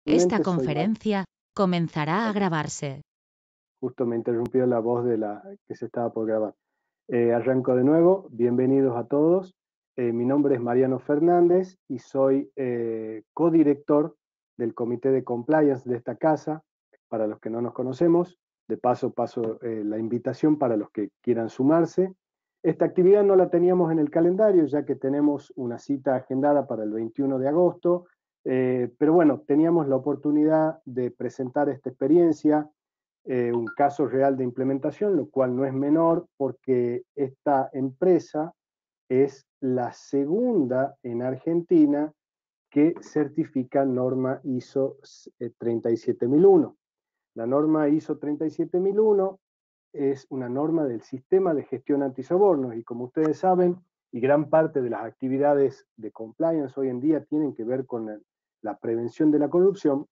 Esta Soy conferencia comenzará a grabarse. Justo me interrumpió la voz de la que se estaba por grabar. Arranco de nuevo. Bienvenidos a todos. Mi nombre es Mariano Fernández y soy codirector del Comité de Compliance de esta casa. Para los que no nos conocemos, de paso paso la invitación para los que quieran sumarse. Esta actividad no la teníamos en el calendario, ya que tenemos una cita agendada para el 21 de agosto, pero bueno, teníamos la oportunidad de presentar esta experiencia, un caso real de implementación, lo cual no es menor porque esta empresa es la segunda en Argentina que certifica norma ISO 37001. La norma ISO 37001 es una norma del sistema de gestión antisobornos y como ustedes saben, y gran parte de las actividades de compliance hoy en día tienen que ver con la prevención de la corrupción,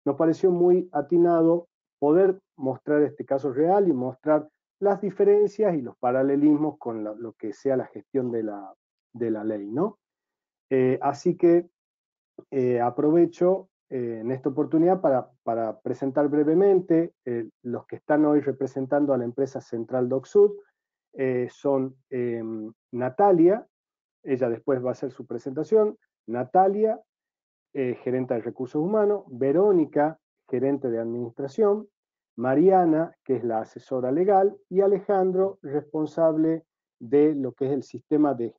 nos pareció muy atinado poder mostrar este caso real y mostrar las diferencias y los paralelismos con lo que sea la gestión de la ley, ¿no? Así que aprovecho en esta oportunidad para presentar brevemente los que están hoy representando a la empresa Central DocSud. Son Natalia, ella después va a hacer su presentación, Natalia, gerente de recursos humanos, Verónica, gerente de administración, Mariana, que es la asesora legal, y Alejandro, responsable de lo que es el sistema de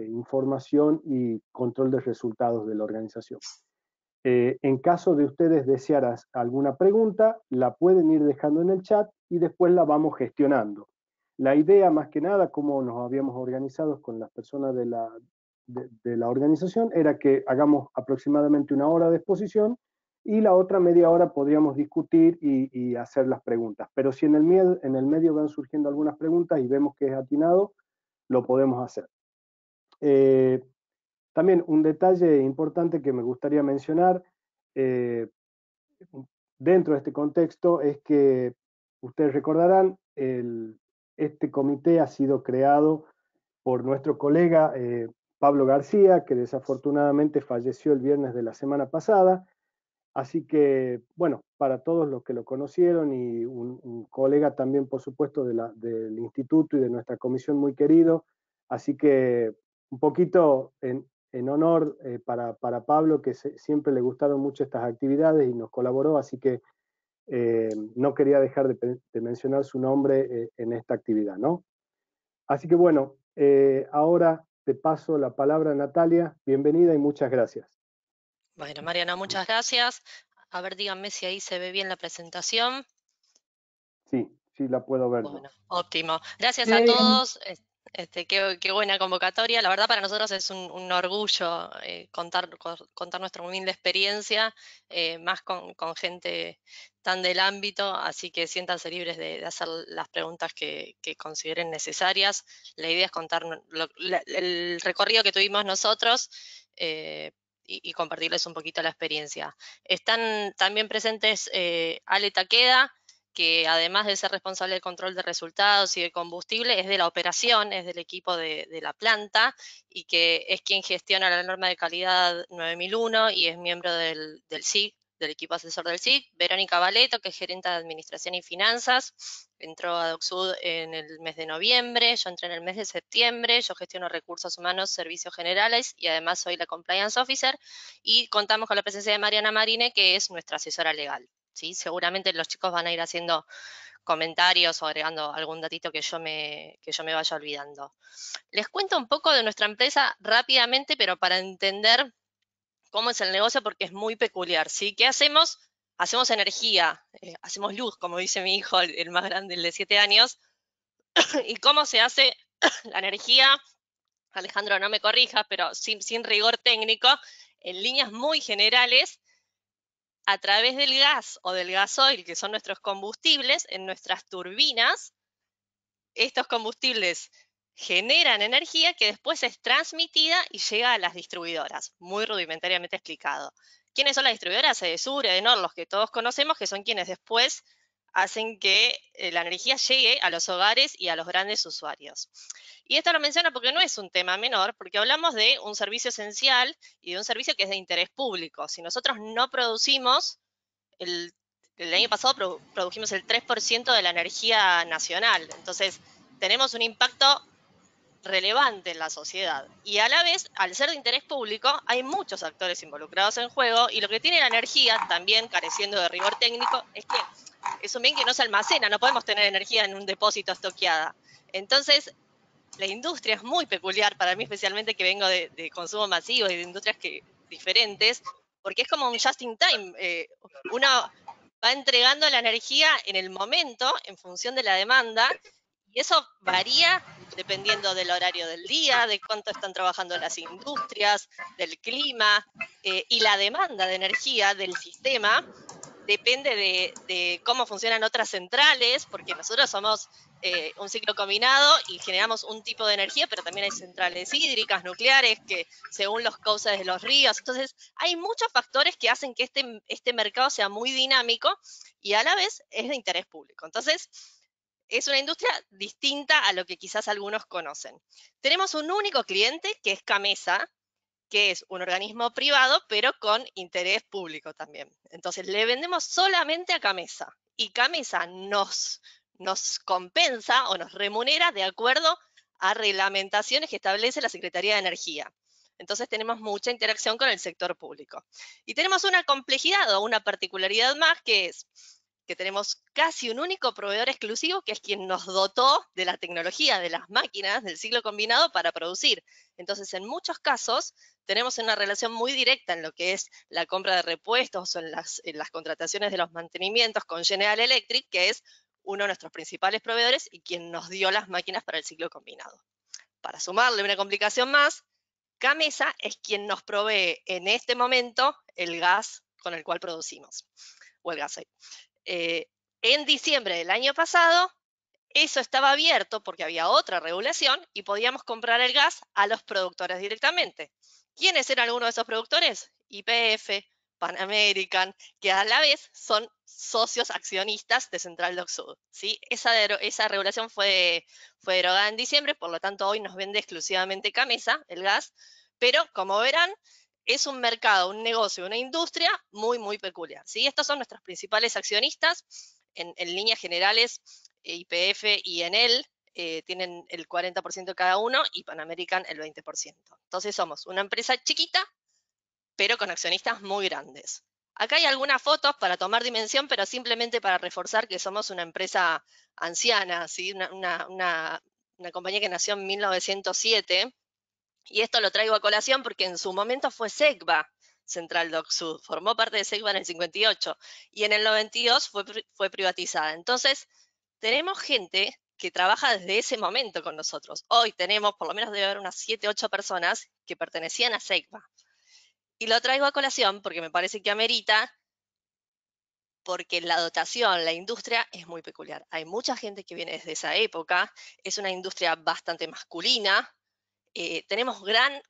información y control de resultados de la organización. En caso de ustedes desear alguna pregunta, la pueden ir dejando en el chat y después la vamos gestionando. La idea, más que nada, como nos habíamos organizado con las personas de la organización, era que hagamos aproximadamente una hora de exposición y la otra media hora podríamos discutir y hacer las preguntas. Pero si en el medio van surgiendo algunas preguntas y vemos que es atinado, lo podemos hacer. También un detalle importante que me gustaría mencionar dentro de este contexto es que ustedes recordarán, este comité ha sido creado por nuestro colega Pablo García, que desafortunadamente falleció el viernes de la semana pasada. Así que, bueno, para todos los que lo conocieron y un colega también, por supuesto, del instituto y de nuestra comisión muy querido. Así que un poquito en honor para Pablo, que siempre le gustaron mucho estas actividades y nos colaboró, así que no quería dejar de mencionar su nombre en esta actividad, ¿no? Así que bueno, ahora te paso la palabra, Natalia. Bienvenida y muchas gracias. Bueno, Mariano, muchas gracias. A ver, díganme si ahí se ve bien la presentación. Sí, sí la puedo ver. Bueno, óptimo. Gracias a todos. Qué buena convocatoria. La verdad para nosotros es un orgullo contar nuestra humilde experiencia, más con gente tan del ámbito, así que siéntanse libres de hacer las preguntas que consideren necesarias. La idea es contar el recorrido que tuvimos nosotros y compartirles un poquito la experiencia. Están también presentes Ale Taqueda, que además de ser responsable del control de resultados y de combustible, es de la operación, es del equipo de la planta y que es quien gestiona la norma de calidad 9001 y es miembro del SIG, del equipo asesor del SIG. Verónica Valeto, que es gerente de Administración y Finanzas, entró a DocSud en el mes de noviembre, yo entré en el mes de septiembre, yo gestiono recursos humanos, servicios generales y además soy la Compliance Officer, y contamos con la presencia de Mariana Marine, que es nuestra asesora legal. ¿Sí? Seguramente los chicos van a ir haciendo comentarios o agregando algún datito que yo me vaya olvidando. Les cuento un poco de nuestra empresa rápidamente, pero para entender cómo es el negocio, porque es muy peculiar, ¿sí? ¿Qué hacemos? Hacemos energía, hacemos luz, como dice mi hijo, el más grande, el de 7 años. ¿Y cómo se hace la energía? Alejandro, no me corrijas, pero sin rigor técnico, en líneas muy generales, a través del gas o del gasoil, que son nuestros combustibles, en nuestras turbinas, estos combustibles generan energía que después es transmitida y llega a las distribuidoras, muy rudimentariamente explicado. ¿Quiénes son las distribuidoras? Edesur, Edenor, los que todos conocemos, que son quienes después hacen que la energía llegue a los hogares y a los grandes usuarios. Y esto lo menciono porque no es un tema menor, porque hablamos de un servicio esencial y de un servicio que es de interés público. Si nosotros no producimos, el año pasado produjimos el 3% de la energía nacional, entonces tenemos un impacto relevante en la sociedad. Y a la vez, al ser de interés público, hay muchos actores involucrados en juego, y lo que tiene la energía, también careciendo de rigor técnico, es que es un bien que no se almacena, no podemos tener energía en un depósito estoqueada. Entonces, la industria es muy peculiar, para mí especialmente, que vengo de consumo masivo y de industrias diferentes, porque es como un just in time. Uno va entregando la energía en el momento, en función de la demanda, y eso varía dependiendo del horario del día, de cuánto están trabajando las industrias, del clima, y la demanda de energía del sistema depende de cómo funcionan otras centrales, porque nosotros somos un ciclo combinado y generamos un tipo de energía, pero también hay centrales hídricas, nucleares, que según los cauces de los ríos. Entonces, hay muchos factores que hacen que este mercado sea muy dinámico y a la vez es de interés público. Entonces, es una industria distinta a lo que quizás algunos conocen. Tenemos un único cliente, que es Camesa, que es un organismo privado, pero con interés público también. Entonces, le vendemos solamente a Camesa, y Camesa nos compensa o nos remunera de acuerdo a reglamentaciones que establece la Secretaría de Energía. Entonces, tenemos mucha interacción con el sector público. Y tenemos una complejidad o una particularidad más, que es que tenemos casi un único proveedor exclusivo, que es quien nos dotó de la tecnología, de las máquinas, del ciclo combinado para producir. Entonces, en muchos casos, tenemos una relación muy directa en lo que es la compra de repuestos o en las contrataciones de los mantenimientos con General Electric, que es uno de nuestros principales proveedores y quien nos dio las máquinas para el ciclo combinado. Para sumarle una complicación más, Camesa es quien nos provee en este momento el gas con el cual producimos, o el gasoil. En diciembre del año pasado, eso estaba abierto porque había otra regulación y podíamos comprar el gas a los productores directamente. ¿Quiénes eran algunos de esos productores? YPF, Pan American, que a la vez son socios accionistas de Central Dock Sud, ¿sí? Esa regulación fue derogada en diciembre, por lo tanto hoy nos vende exclusivamente Camesa, el gas, pero como verán, es un mercado, un negocio, una industria muy, muy peculiar, ¿sí? Estos son nuestros principales accionistas. En líneas generales, YPF y Enel tienen el 40% cada uno y Pan American el 20%. Entonces somos una empresa chiquita, pero con accionistas muy grandes. Acá hay algunas fotos para tomar dimensión, pero simplemente para reforzar que somos una empresa anciana, ¿sí? Una compañía que nació en 1907, y esto lo traigo a colación porque en su momento fue SECBA, Central Dock Sud, formó parte de SECBA en el 58 y en el 92 fue privatizada. Entonces, tenemos gente que trabaja desde ese momento con nosotros. Hoy tenemos, por lo menos debe haber unas 7, 8 personas que pertenecían a SECBA. Y lo traigo a colación porque me parece que amerita, porque la dotación, la industria es muy peculiar. Hay mucha gente que viene desde esa época, es una industria bastante masculina. Tenemos gran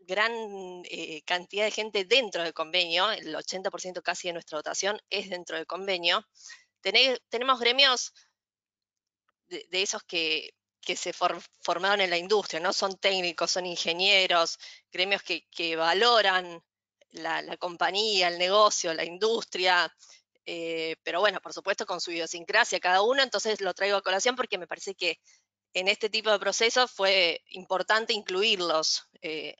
cantidad de gente dentro del convenio, el 80% casi de nuestra dotación es dentro del convenio. Tenemos gremios de esos que se formaron en la industria, ¿no? Son técnicos, son ingenieros, gremios que valoran la compañía, el negocio, la industria, pero bueno, por supuesto con su idiosincrasia cada uno. Entonces lo traigo a colación porque me parece que en este tipo de procesos fue importante incluirlos.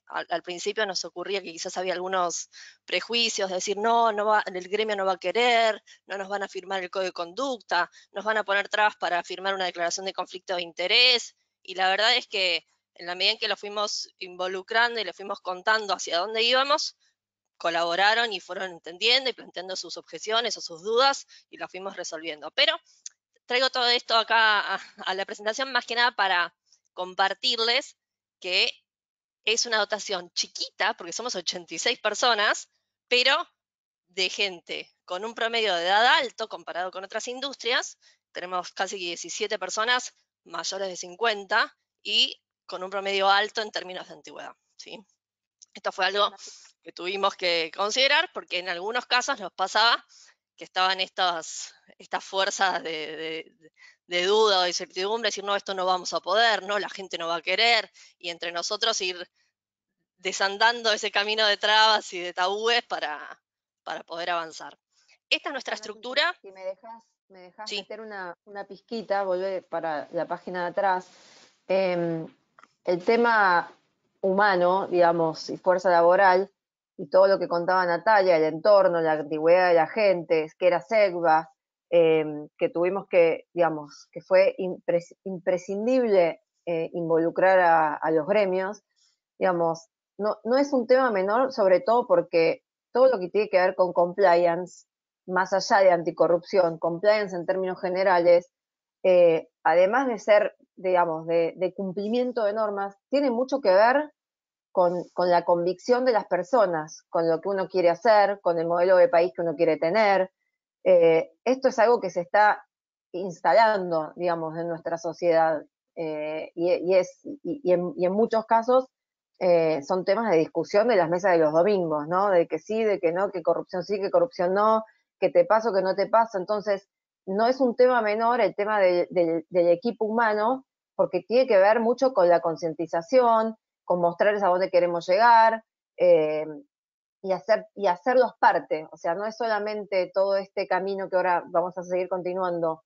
Al principio nos ocurría que quizás había algunos prejuicios de decir, no va, el gremio no va a querer, no nos van a firmar el código de conducta, nos van a poner trabas para firmar una declaración de conflicto de interés. Y la verdad es que en la medida en que lo fuimos involucrando y le fuimos contando hacia dónde íbamos, colaboraron y fueron entendiendo y planteando sus objeciones o sus dudas y las fuimos resolviendo. Pero traigo todo esto acá a la presentación más que nada para compartirles que es una dotación chiquita, porque somos 86 personas, pero de gente con un promedio de edad alto comparado con otras industrias. Tenemos casi 17 personas mayores de 50 y con un promedio alto en términos de antigüedad, ¿sí? Esto fue algo que tuvimos que considerar porque en algunos casos nos pasaba que estaban esta fuerza de duda o de incertidumbre, decir, no, esto no vamos a poder, no, la gente no va a querer, y entre nosotros ir desandando ese camino de trabas y de tabúes para poder avanzar. Esta es nuestra estructura. Si me dejas Sí. meter una pizquita, volver para la página de atrás. El tema humano, digamos, y fuerza laboral, y todo lo que contaba Natalia, el entorno, la antigüedad de la gente, que era SEGBA, que tuvimos que, digamos, que fue imprescindible involucrar a los gremios, digamos, no es un tema menor, sobre todo porque todo lo que tiene que ver con compliance, más allá de anticorrupción, compliance en términos generales, además de ser, digamos, de cumplimiento de normas, tiene mucho que ver con la convicción de las personas, con lo que uno quiere hacer, con el modelo de país que uno quiere tener. Esto es algo que se está instalando, digamos, en nuestra sociedad y en muchos casos son temas de discusión de las mesas de los domingos, ¿no? De que sí, de que no, que corrupción sí, que corrupción no, que te paso, que no te paso. Entonces, no es un tema menor el tema del equipo humano, porque tiene que ver mucho con la concientización, con mostrarles a dónde queremos llegar y hacerlos parte. O sea, no es solamente todo este camino que ahora vamos a seguir continuando,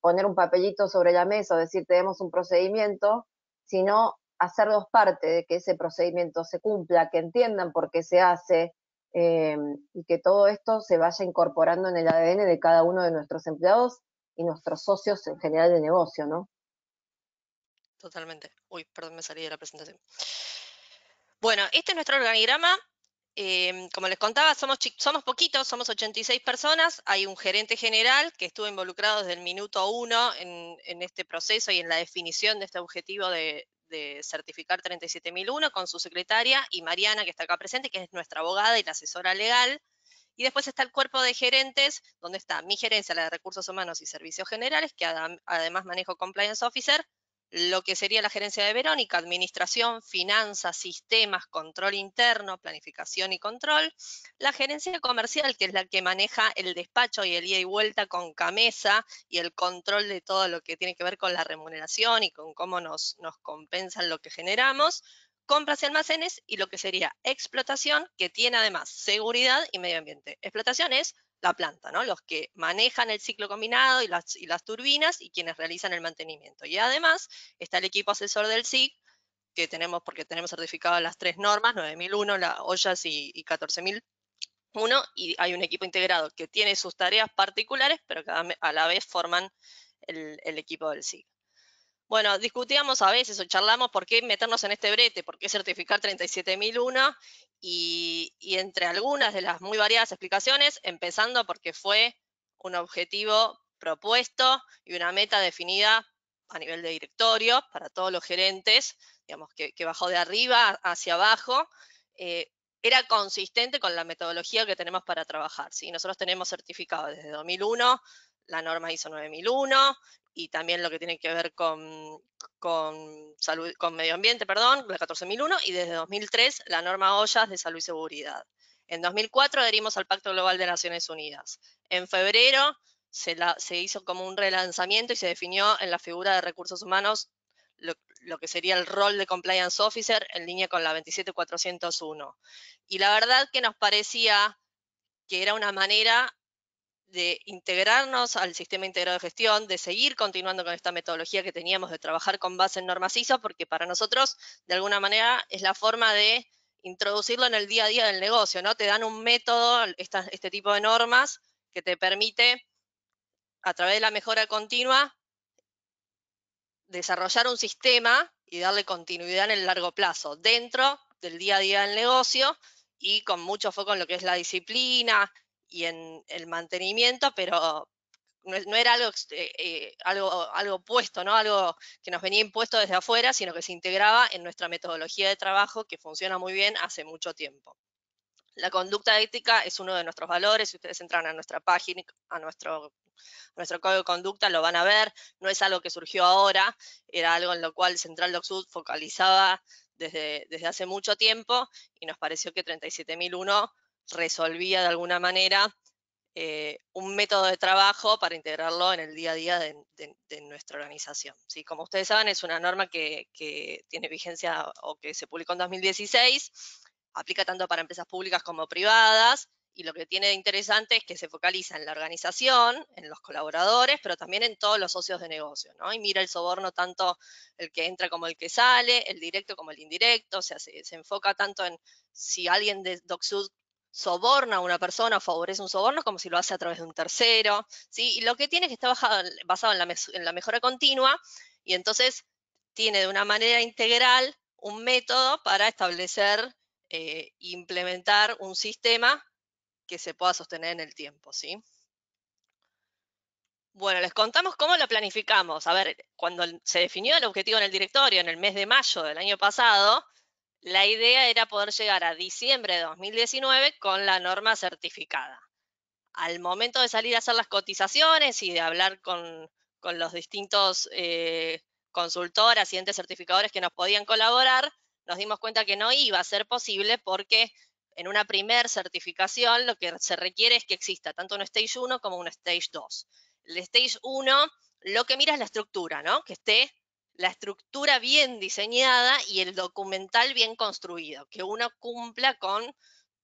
poner un papelito sobre la mesa o decir tenemos un procedimiento, sino hacerlos parte de que ese procedimiento se cumpla, que entiendan por qué se hace y que todo esto se vaya incorporando en el ADN de cada uno de nuestros empleados y nuestros socios en general de negocio, ¿no? Totalmente. Uy, perdón, me salí de la presentación. Bueno, este es nuestro organigrama. Como les contaba, somos poquitos, somos 86 personas. Hay un gerente general que estuvo involucrado desde el minuto 1 en este proceso y en la definición de este objetivo de certificar 37001 con su secretaria y Mariana, que está acá presente, que es nuestra abogada y la asesora legal. Y después está el cuerpo de gerentes, donde está mi gerencia, la de Recursos Humanos y Servicios Generales, que además manejo Compliance Officer, lo que sería la gerencia de Verónica, administración, finanzas, sistemas, control interno, planificación y control, la gerencia comercial, que es la que maneja el despacho y el ida y vuelta con Camesa y el control de todo lo que tiene que ver con la remuneración y con cómo nos compensan lo que generamos, compras y almacenes, y lo que sería explotación, que tiene además seguridad y medio ambiente. Explotación es la planta, ¿no? Los que manejan el ciclo combinado y las turbinas y quienes realizan el mantenimiento. Y además está el equipo asesor del SIC, que tenemos, porque tenemos certificadas las 3 normas, 9001, la OYAS y 14001, y hay un equipo integrado que tiene sus tareas particulares, pero que a la vez forman el equipo del SIC. Bueno, discutíamos a veces o charlamos por qué meternos en este brete, por qué certificar 37001 y entre algunas de las muy variadas explicaciones, empezando porque fue un objetivo propuesto y una meta definida a nivel de directorio para todos los gerentes, digamos que bajó de arriba hacia abajo, era consistente con la metodología que tenemos para trabajar, ¿sí? Nosotros tenemos certificado desde 2001 la norma ISO 9001, y también lo que tiene que ver con salud, con medio ambiente, perdón, la 14001, y desde 2003 la norma OYAS de salud y seguridad. En 2004 adherimos al Pacto Global de Naciones Unidas. En febrero se hizo como un relanzamiento y se definió en la figura de recursos humanos lo que sería el rol de Compliance Officer en línea con la 27401. Y la verdad que nos parecía que era una manera de integrarnos al sistema integrado de gestión, de seguir continuando con esta metodología que teníamos de trabajar con base en normas ISO, porque para nosotros, de alguna manera, es la forma de introducirlo en el día a día del negocio, ¿no? Te dan un método, este tipo de normas, que te permite, a través de la mejora continua, desarrollar un sistema y darle continuidad en el largo plazo, dentro del día a día del negocio y con mucho foco en lo que es la disciplina y en el mantenimiento, pero no era algo puesto, ¿no? Algo que nos venía impuesto desde afuera, sino que se integraba en nuestra metodología de trabajo que funciona muy bien hace mucho tiempo. La conducta ética es uno de nuestros valores. Si ustedes entran a nuestra página, a nuestro código de conducta, lo van a ver. No es algo que surgió ahora, era algo en lo cual Central DocSud focalizaba desde hace mucho tiempo, y nos pareció que 37001 resolvía de alguna manera un método de trabajo para integrarlo en el día a día de nuestra organización, ¿sí? Como ustedes saben, es una norma que tiene vigencia o que se publicó en 2016, aplica tanto para empresas públicas como privadas, y lo que tiene de interesante es que se focaliza en la organización, en los colaboradores, pero también en todos los socios de negocio, ¿no? Y mira el soborno tanto el que entra como el que sale, el directo como el indirecto, o sea, se enfoca tanto en si alguien de DocSud soborna a una persona o favorece un soborno como si lo hace a través de un tercero, ¿sí? Y lo que tiene es que está basado en la mejora continua, y entonces tiene de una manera integral un método para establecer e implementar un sistema que se pueda sostener en el tiempo, ¿sí? Bueno, les contamos cómo lo planificamos. A ver, cuando se definió el objetivo en el directorio en el mes de mayo del año pasado, la idea era poder llegar a diciembre de 2019 con la norma certificada. Al momento de salir a hacer las cotizaciones y de hablar con los distintos consultoras y entes certificadores que nos podían colaborar, nos dimos cuenta que no iba a ser posible porque en una primer certificación lo que se requiere es que exista tanto un Stage 1 como un Stage 2. El Stage 1 lo que mira es la estructura, ¿no? Que esté la estructura bien diseñada y el documental bien construido, que uno cumpla con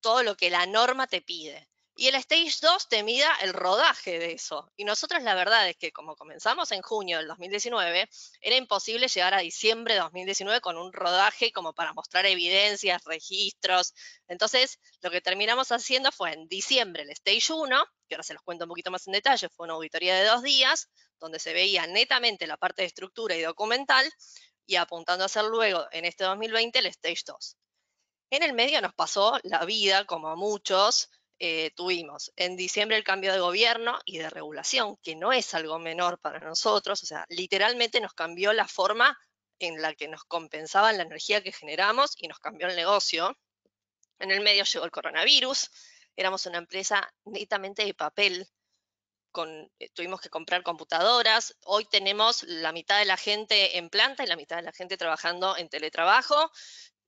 todo lo que la norma te pide. Y el Stage 2 te mida el rodaje de eso. Y nosotros la verdad es que como comenzamos en junio del 2019, era imposible llegar a diciembre de 2019 con un rodaje como para mostrar evidencias, registros. Entonces, lo que terminamos haciendo fue en diciembre el Stage 1, que ahora se los cuento un poquito más en detalle, fue una auditoría de 2 días, donde se veía netamente la parte de estructura y documental, y apuntando a hacer luego en este 2020 el Stage 2. En el medio nos pasó la vida, como a muchos, tuvimos en diciembre el cambio de gobierno y de regulación, que no es algo menor para nosotros, o sea, literalmente nos cambió la forma en la que nos compensaban la energía que generamos y nos cambió el negocio. En el medio llegó el coronavirus, éramos una empresa netamente de papel, tuvimos que comprar computadoras, hoy tenemos la mitad de la gente en planta y la mitad de la gente trabajando en teletrabajo,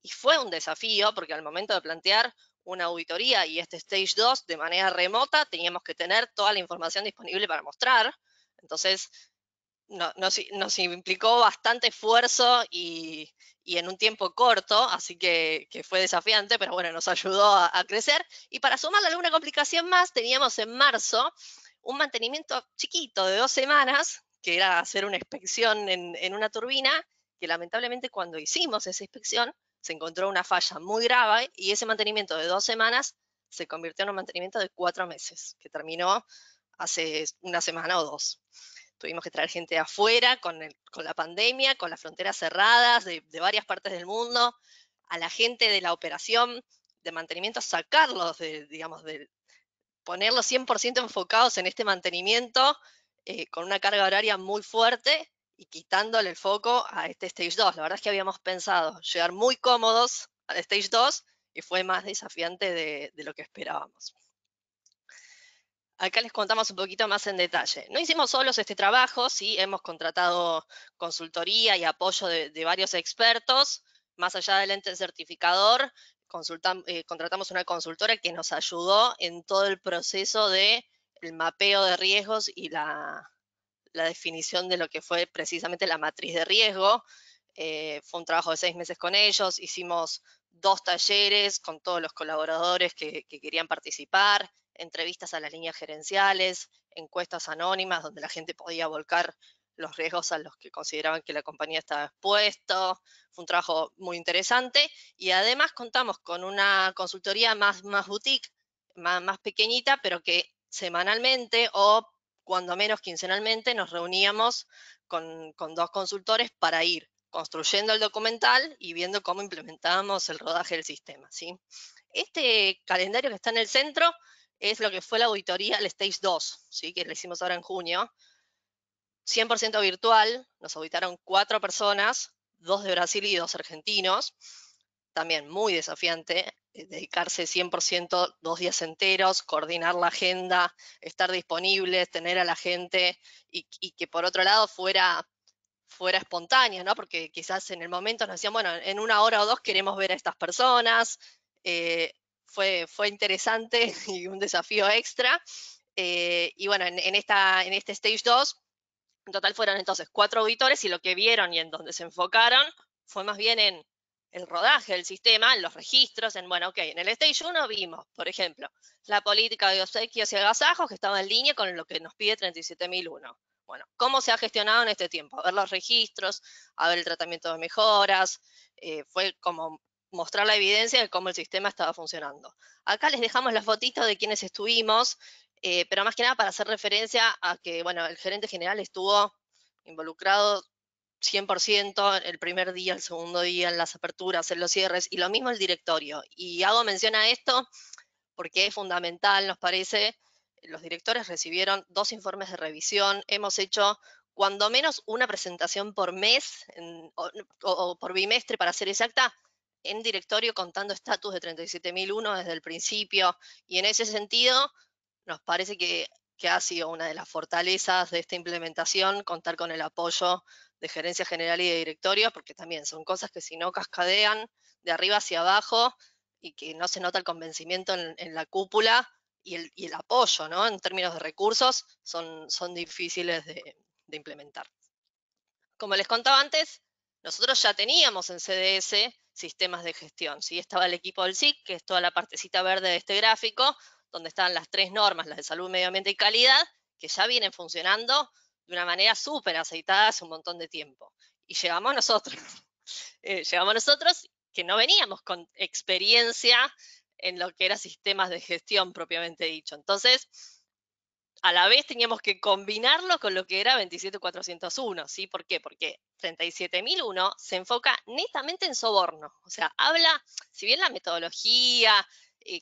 y fue un desafío porque al momento de plantear una auditoría y este Stage 2 de manera remota, teníamos que tener toda la información disponible para mostrar. Entonces, nos implicó bastante esfuerzo y en un tiempo corto, así que fue desafiante, pero bueno, nos ayudó a crecer. Y para sumarle alguna complicación más, teníamos en marzo un mantenimiento chiquito de 2 semanas, que era hacer una inspección en una turbina, que lamentablemente cuando hicimos esa inspección se encontró una falla muy grave y ese mantenimiento de 2 semanas se convirtió en un mantenimiento de 4 meses, que terminó hace una semana o 2. Tuvimos que traer gente de afuera con la pandemia, con las fronteras cerradas de varias partes del mundo, a la gente de la operación de mantenimiento, sacarlos, ponerlos 100% enfocados en este mantenimiento, con una carga horaria muy fuerte y quitándole el foco a este Stage 2. La verdad es que habíamos pensado llegar muy cómodos al Stage 2 y fue más desafiante de lo que esperábamos. Acá les contamos un poquito más en detalle. No hicimos solos este trabajo, sí, hemos contratado consultoría y apoyo de varios expertos. Más allá del ente certificador, contratamos una consultora que nos ayudó en todo el proceso del mapeo de riesgos y la definición de lo que fue precisamente la matriz de riesgo. Fue un trabajo de 6 meses con ellos, hicimos 2 talleres con todos los colaboradores que querían participar, entrevistas a las líneas gerenciales, encuestas anónimas donde la gente podía volcar los riesgos a los que consideraban que la compañía estaba expuesto. Fue un trabajo muy interesante y además contamos con una consultoría más boutique, más pequeñita, pero que semanalmente o cuando menos quincenalmente nos reuníamos con 2 consultores para ir construyendo el documental y viendo cómo implementábamos el rodaje del sistema, ¿sí? Este calendario que está en el centro es lo que fue la auditoría, el Stage 2, ¿sí? Que le hicimos ahora en junio. 100% virtual, nos auditaron 4 personas, 2 de Brasil y 2 argentinos. También muy desafiante, dedicarse 100% 2 días enteros, coordinar la agenda, estar disponibles, tener a la gente y que por otro lado fuera espontánea, ¿no? Porque quizás en el momento nos decían, bueno, en 1 hora o 2 queremos ver a estas personas. Fue interesante y un desafío extra. Y bueno, en este Stage 2, en total fueron entonces 4 auditores y lo que vieron y en donde se enfocaron fue más bien en el rodaje del sistema, en los registros, bueno, ok, en el Stage 1 vimos, por ejemplo, la política de obsequios y agasajos que estaba en línea con lo que nos pide 37001. Bueno, ¿cómo se ha gestionado en este tiempo? A ver los registros, a ver el tratamiento de mejoras, fue como mostrar la evidencia de cómo el sistema estaba funcionando. Acá les dejamos la fotito de quienes estuvimos, pero más que nada para hacer referencia a que, bueno, el gerente general estuvo involucrado 100% el primer día, el segundo día, en las aperturas, en los cierres, y lo mismo el directorio. Y hago mención a esto porque es fundamental, nos parece. Los directores recibieron 2 informes de revisión, hemos hecho cuando menos una presentación por mes o por bimestre, para ser exacta, en directorio contando estatus de 37001 desde el principio, y en ese sentido nos parece que ha sido una de las fortalezas de esta implementación, contar con el apoyo de gerencia general y de directorio, porque también son cosas que si no cascadean de arriba hacia abajo y que no se nota el convencimiento en la cúpula y el apoyo, ¿no? En términos de recursos, son difíciles de implementar. Como les contaba antes, nosotros ya teníamos en CDS sistemas de gestión, ¿sí? Estaba el equipo del SIC, que es toda la partecita verde de este gráfico, donde están las 3 normas, las de salud, medio ambiente y calidad, que ya vienen funcionando de una manera súper aceitada hace un montón de tiempo. Y llegamos nosotros, que no veníamos con experiencia en lo que era sistemas de gestión propiamente dicho. Entonces, a la vez teníamos que combinarlo con lo que era 27401, ¿sí? ¿Por qué? Porque 37001 se enfoca netamente en soborno. O sea, habla, si bien la metodología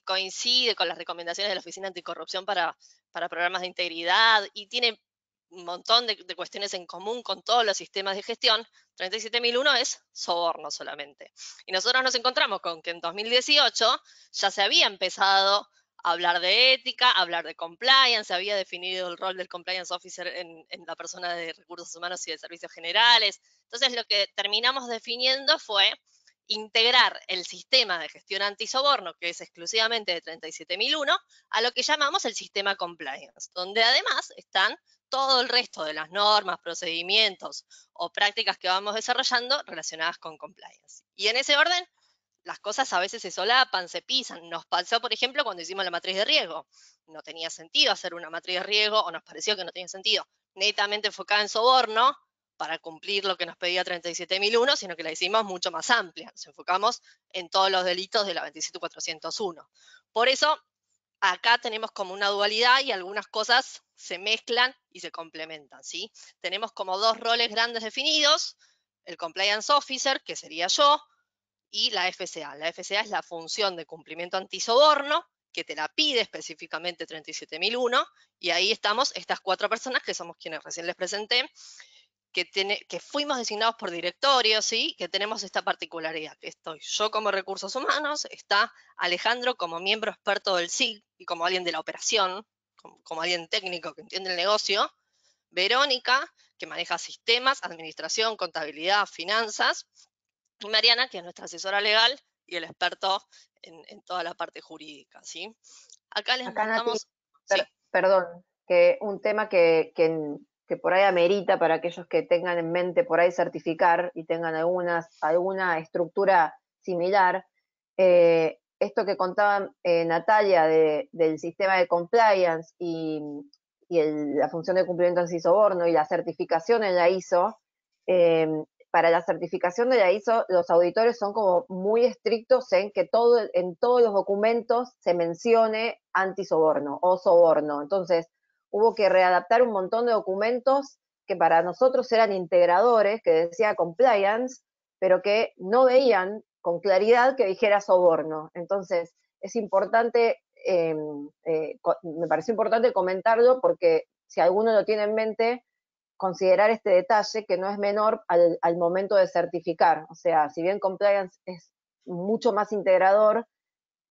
coincide con las recomendaciones de la Oficina Anticorrupción para programas de integridad y tiene un montón de cuestiones en común con todos los sistemas de gestión, 37001 es soborno solamente. Y nosotros nos encontramos con que en 2018 ya se había empezado hablar de ética, hablar de compliance, se había definido el rol del compliance officer en la persona de recursos humanos y de servicios generales. Entonces lo que terminamos definiendo fue integrar el sistema de gestión antisoborno, que es exclusivamente de 37001, a lo que llamamos el sistema compliance, donde además están todo el resto de las normas, procedimientos o prácticas que vamos desarrollando relacionadas con compliance. Y en ese orden, las cosas a veces se solapan, se pisan. Nos pasó, por ejemplo, cuando hicimos la matriz de riesgo. No tenía sentido hacer una matriz de riesgo, o nos pareció que no tenía sentido, netamente enfocada en soborno, para cumplir lo que nos pedía 37001, sino que la hicimos mucho más amplia. Nos enfocamos en todos los delitos de la 27401. Por eso, acá tenemos como una dualidad y algunas cosas se mezclan y se complementan, ¿sí? Tenemos como 2 roles grandes definidos, el Compliance Officer, que sería yo, y la FCA. La FCA es la función de cumplimiento antisoborno, que te la pide específicamente 37001, y ahí estamos estas 4 personas que somos quienes recién les presenté, que fuimos designados por directorio, ¿sí? Que tenemos esta particularidad, que estoy yo como recursos humanos, está Alejandro como miembro experto del SIG y como alguien de la operación, como alguien técnico que entiende el negocio, Verónica, que maneja sistemas, administración, contabilidad, finanzas, y Mariana, que es nuestra asesora legal y el experto en toda la parte jurídica, ¿sí? Acá les mostramos... Nati, ¿sí? perdón, que un tema que por ahí amerita para aquellos que tengan en mente por ahí certificar y tengan alguna estructura similar, esto que contaba Natalia del sistema de compliance y la función de cumplimiento antisoborno y la certificación en la ISO, para la certificación de la ISO, los auditores son como muy estrictos en que en todos los documentos se mencione antisoborno o soborno. Entonces, hubo que readaptar un montón de documentos que para nosotros eran integradores, que decía compliance, pero que no veían con claridad que dijera soborno. Entonces, es importante, me pareció importante comentarlo porque si alguno lo tiene en mente, considerar este detalle que no es menor al momento de certificar. O sea, si bien compliance es mucho más integrador,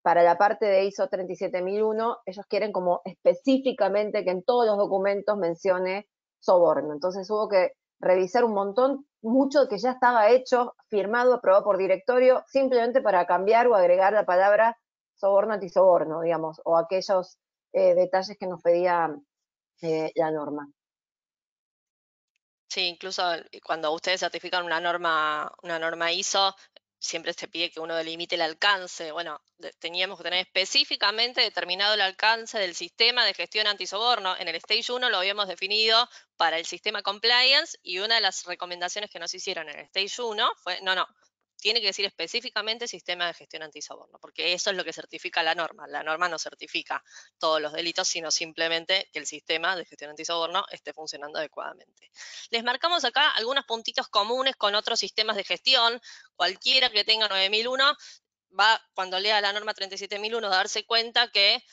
para la parte de ISO 37001, ellos quieren como específicamente que en todos los documentos mencione soborno. Entonces hubo que revisar un montón, mucho que ya estaba hecho, firmado, aprobado por directorio, simplemente para cambiar o agregar la palabra soborno, antisoborno, digamos, o aquellos detalles que nos pedía la norma. Sí, incluso cuando ustedes certifican una norma ISO, siempre se pide que uno delimite el alcance. Bueno, teníamos que tener específicamente determinado el alcance del sistema de gestión antisoborno. En el Stage 1 lo habíamos definido para el sistema compliance, y una de las recomendaciones que nos hicieron en el Stage 1 fue, no, tiene que decir específicamente sistema de gestión antisoborno, porque eso es lo que certifica la norma. La norma no certifica todos los delitos, sino simplemente que el sistema de gestión antisoborno esté funcionando adecuadamente. Les marcamos acá algunos puntitos comunes con otros sistemas de gestión. Cualquiera que tenga 9001 va, cuando lea la norma 37001, a darse cuenta que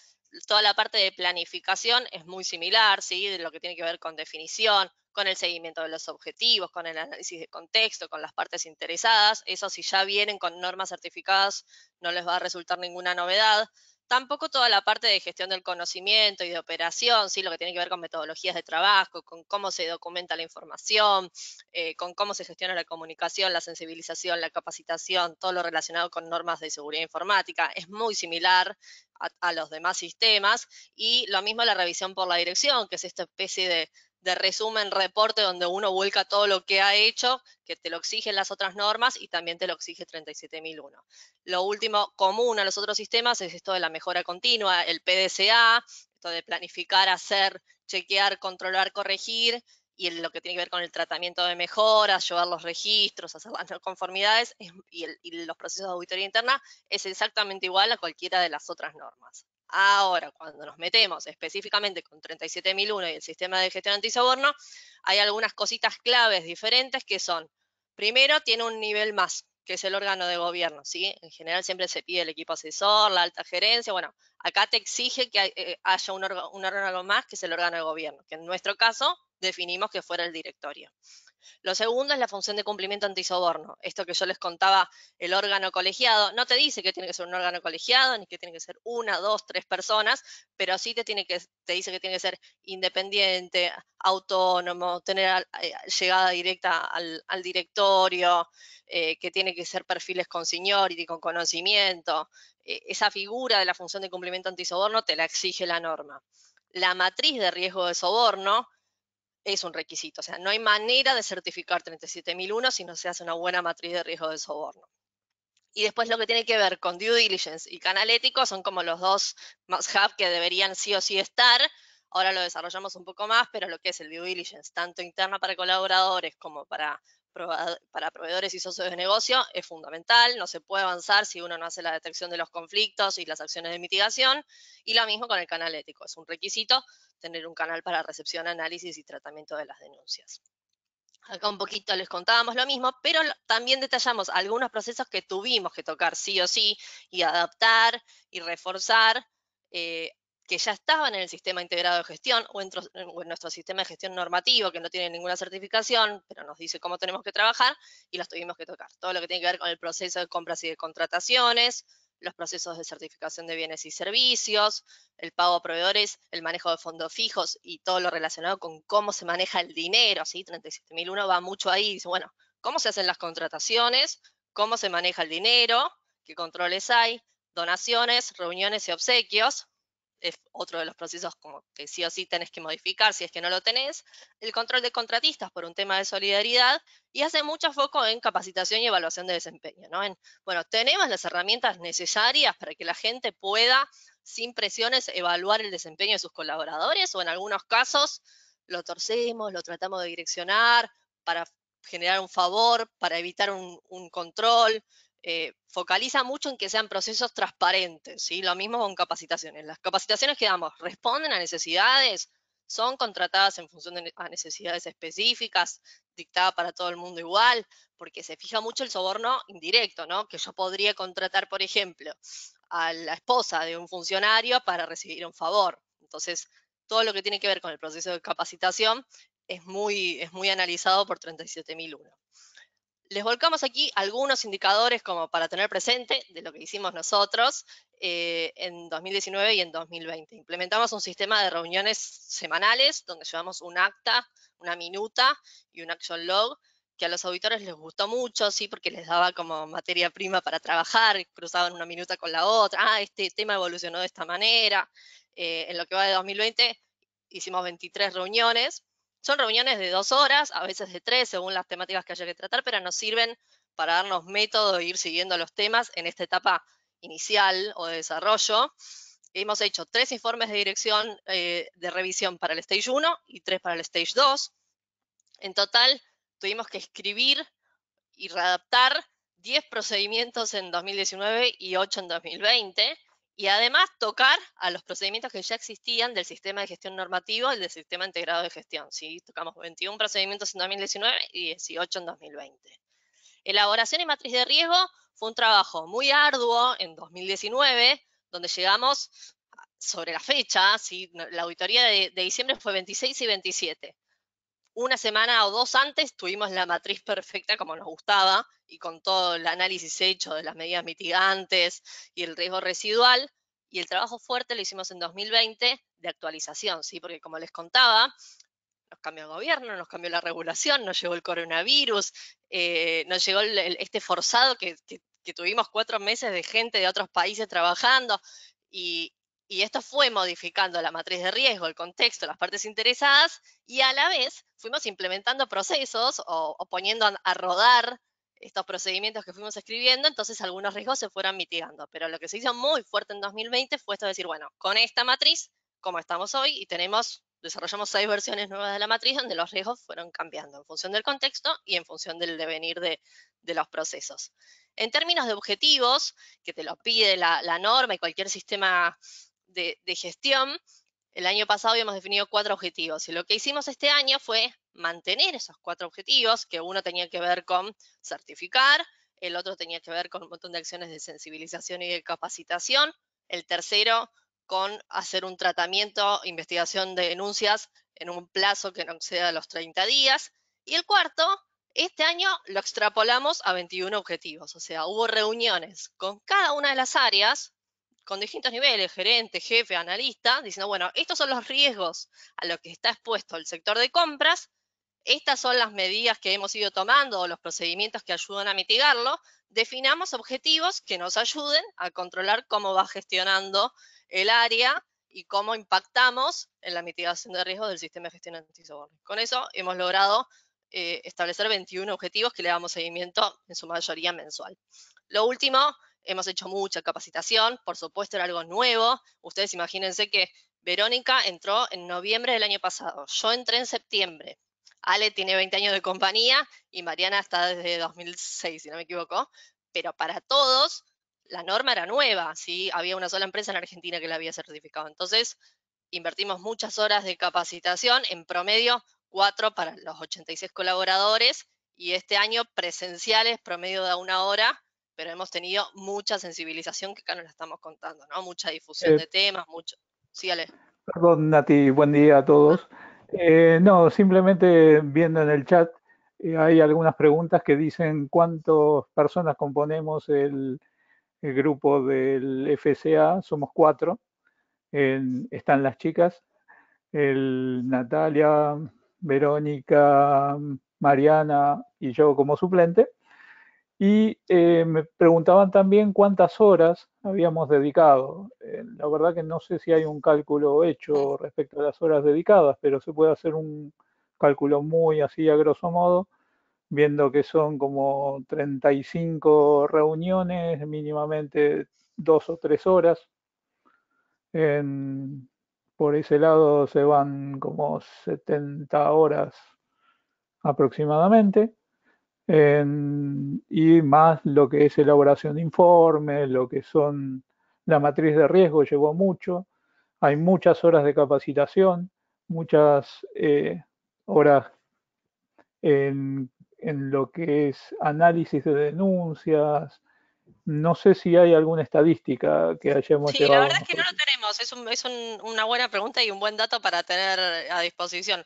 toda la parte de planificación es muy similar, ¿sí? De lo que tiene que ver con definición, con el seguimiento de los objetivos, con el análisis de contexto, con las partes interesadas. Eso, si ya vienen con normas certificadas, no les va a resultar ninguna novedad. Tampoco toda la parte de gestión del conocimiento y de operación, ¿sí? Lo que tiene que ver con metodologías de trabajo, con cómo se documenta la información, con cómo se gestiona la comunicación, la sensibilización, la capacitación, todo lo relacionado con normas de seguridad informática. Es muy similar a los demás sistemas, y lo mismo la revisión por la dirección, que es esta especie de resumen, reporte, donde uno vuelca todo lo que ha hecho, que te lo exigen las otras normas y también te lo exige 37001. Lo último común a los otros sistemas es esto de la mejora continua, el PDCA, esto de planificar, hacer, chequear, controlar, corregir, y lo que tiene que ver con el tratamiento de mejoras, llevar los registros, hacer las no conformidades, y los procesos de auditoría interna, es exactamente igual a cualquiera de las otras normas. Ahora, cuando nos metemos específicamente con 37001 y el sistema de gestión antisoborno, hay algunas cositas claves diferentes que son, primero, tiene un nivel más, que es el órgano de gobierno, ¿sí? En general siempre se pide el equipo asesor, la alta gerencia. Bueno, acá te exige que haya un órgano más, que es el órgano de gobierno, que en nuestro caso definimos que fuera el directorio. Lo segundo es la función de cumplimiento antisoborno. Esto que yo les contaba, el órgano colegiado, no te dice que tiene que ser un órgano colegiado, ni que tiene que ser 1, 2, 3 personas, pero sí te dice que tiene que ser independiente, autónomo, tener llegada directa al directorio, que tiene que ser perfiles con seniority, con conocimiento. Esa figura de la función de cumplimiento antisoborno te la exige la norma. La matriz de riesgo de soborno es un requisito, o sea, no hay manera de certificar 37001 si no se hace una buena matriz de riesgo de soborno. Y después lo que tiene que ver con due diligence y canal ético son como los dos must-have que deberían sí o sí estar. Ahora lo desarrollamos un poco más, pero lo que es el due diligence, tanto interna para colaboradores como para proveedores y socios de negocio, es fundamental. No se puede avanzar si uno no hace la detección de los conflictos y las acciones de mitigación. Y lo mismo con el canal ético. Es un requisito tener un canal para recepción, análisis y tratamiento de las denuncias. Acá un poquito les contábamos lo mismo, pero también detallamos algunos procesos que tuvimos que tocar sí o sí, y adaptar y reforzar, que ya estaban en el sistema integrado de gestión o en nuestro sistema de gestión normativo, que no tiene ninguna certificación, pero nos dice cómo tenemos que trabajar, y los tuvimos que tocar. Todo lo que tiene que ver con el proceso de compras y de contrataciones, los procesos de certificación de bienes y servicios, el pago a proveedores, el manejo de fondos fijos y todo lo relacionado con cómo se maneja el dinero, ¿sí? 37001 va mucho ahí, dice, bueno, ¿cómo se hacen las contrataciones? ¿Cómo se maneja el dinero? ¿Qué controles hay? Donaciones, reuniones y obsequios. Es otro de los procesos como que sí o sí tenés que modificar si es que no lo tenés. El control de contratistas por un tema de solidaridad, y hace mucho foco en capacitación y evaluación de desempeño, ¿no? Bueno, tenemos las herramientas necesarias para que la gente pueda, sin presiones, evaluar el desempeño de sus colaboradores, o en algunos casos lo torcemos, lo tratamos de direccionar para generar un favor, para evitar un control. Focaliza mucho en que sean procesos transparentes, ¿sí? Lo mismo con capacitaciones. Las capacitaciones que damos responden a necesidades, son contratadas en función a necesidades específicas, dictada para todo el mundo igual, porque se fija mucho el soborno indirecto, ¿no? Que yo podría contratar, por ejemplo, a la esposa de un funcionario para recibir un favor. Entonces, todo lo que tiene que ver con el proceso de capacitación es muy analizado por 37001. Les volcamos aquí algunos indicadores como para tener presente de lo que hicimos nosotros en 2019 y en 2020. Implementamos un sistema de reuniones semanales donde llevamos un acta, una minuta y un action log, que a los auditores les gustó mucho, sí, porque les daba como materia prima para trabajar, cruzaban una minuta con la otra, este tema evolucionó de esta manera. En lo que va de 2020 hicimos 23 reuniones. Son reuniones de 2 horas, a veces de 3, según las temáticas que haya que tratar, pero nos sirven para darnos método e ir siguiendo los temas en esta etapa inicial o de desarrollo. Hemos hecho 3 informes de dirección de revisión para el Stage 1 y 3 para el Stage 2. En total, tuvimos que escribir y readaptar 10 procedimientos en 2019 y 8 en 2020, y además tocar a los procedimientos que ya existían del sistema de gestión normativo y del sistema integrado de gestión. ¿Sí? Tocamos 21 procedimientos en 2019 y 18 en 2020. Elaboración y matriz de riesgo fue un trabajo muy arduo en 2019, donde llegamos sobre la fecha, ¿sí? La auditoría de diciembre fue 26 y 27. Una semana o 2 antes tuvimos la matriz perfecta como nos gustaba y con todo el análisis hecho de las medidas mitigantes y el riesgo residual, y el trabajo fuerte lo hicimos en 2020 de actualización, ¿sí? Porque como les contaba, nos cambió el gobierno, nos cambió la regulación, nos llegó el coronavirus, nos llegó este forzado que tuvimos 4 meses de gente de otros países trabajando, y esto fue modificando la matriz de riesgo, el contexto, las partes interesadas, y a la vez fuimos implementando procesos o poniendo a rodar estos procedimientos que fuimos escribiendo, entonces algunos riesgos se fueron mitigando. Pero lo que se hizo muy fuerte en 2020 fue esto de decir, bueno, con esta matriz, como estamos hoy, y desarrollamos 6 versiones nuevas de la matriz donde los riesgos fueron cambiando en función del contexto y en función del devenir de los procesos. En términos de objetivos, que te lo pide la norma y cualquier sistema de gestión, el año pasado habíamos definido 4 objetivos, y lo que hicimos este año fue mantener esos 4 objetivos, que uno tenía que ver con certificar, el otro tenía que ver con un montón de acciones de sensibilización y de capacitación, el tercero con hacer un tratamiento, investigación de denuncias en un plazo que no exceda los 30 días, y el cuarto, este año lo extrapolamos a 21 objetivos, o sea, hubo reuniones con cada una de las áreas, con distintos niveles, gerente, jefe, analista, diciendo, bueno, estos son los riesgos a los que está expuesto el sector de compras, estas son las medidas que hemos ido tomando o los procedimientos que ayudan a mitigarlo, definamos objetivos que nos ayuden a controlar cómo va gestionando el área y cómo impactamos en la mitigación de riesgos del sistema de gestión antisoborno. Con eso hemos logrado establecer 21 objetivos que le damos seguimiento en su mayoría mensual. Lo último, hemos hecho mucha capacitación, por supuesto era algo nuevo. Ustedes imagínense que Verónica entró en noviembre del año pasado, yo entré en septiembre. Ale tiene 20 años de compañía y Mariana está desde 2006, si no me equivoco, pero para todos la norma era nueva, ¿sí? Había una sola empresa en Argentina que la había certificado. Entonces, invertimos muchas horas de capacitación, en promedio 4 para los 86 colaboradores, y este año presenciales, promedio de 1 hora, pero hemos tenido mucha sensibilización que acá nos la estamos contando, ¿no? Mucha difusión de temas, mucho. Sí, Ale. Perdón, Nati, buen día a todos. No, simplemente viendo en el chat, hay algunas preguntas que dicen cuántas personas componemos el grupo del FCA. Somos 4. Están las chicas, Natalia, Verónica, Mariana y yo como suplente. Y me preguntaban también cuántas horas habíamos dedicado. La verdad que no sé si hay un cálculo hecho respecto a las horas dedicadas, pero se puede hacer un cálculo muy así a grosso modo, viendo que son como 35 reuniones, mínimamente 2 o 3 horas. Por ese lado se van como 70 horas aproximadamente. Y más lo que es elaboración de informes, lo que son la matriz de riesgo llevó mucho. Hay muchas horas de capacitación, muchas horas en lo que es análisis de denuncias. No sé si hay alguna estadística que hayamos Sí, llevado. la verdad es que no lo tenemos. Es una buena pregunta y un buen dato para tener a disposición.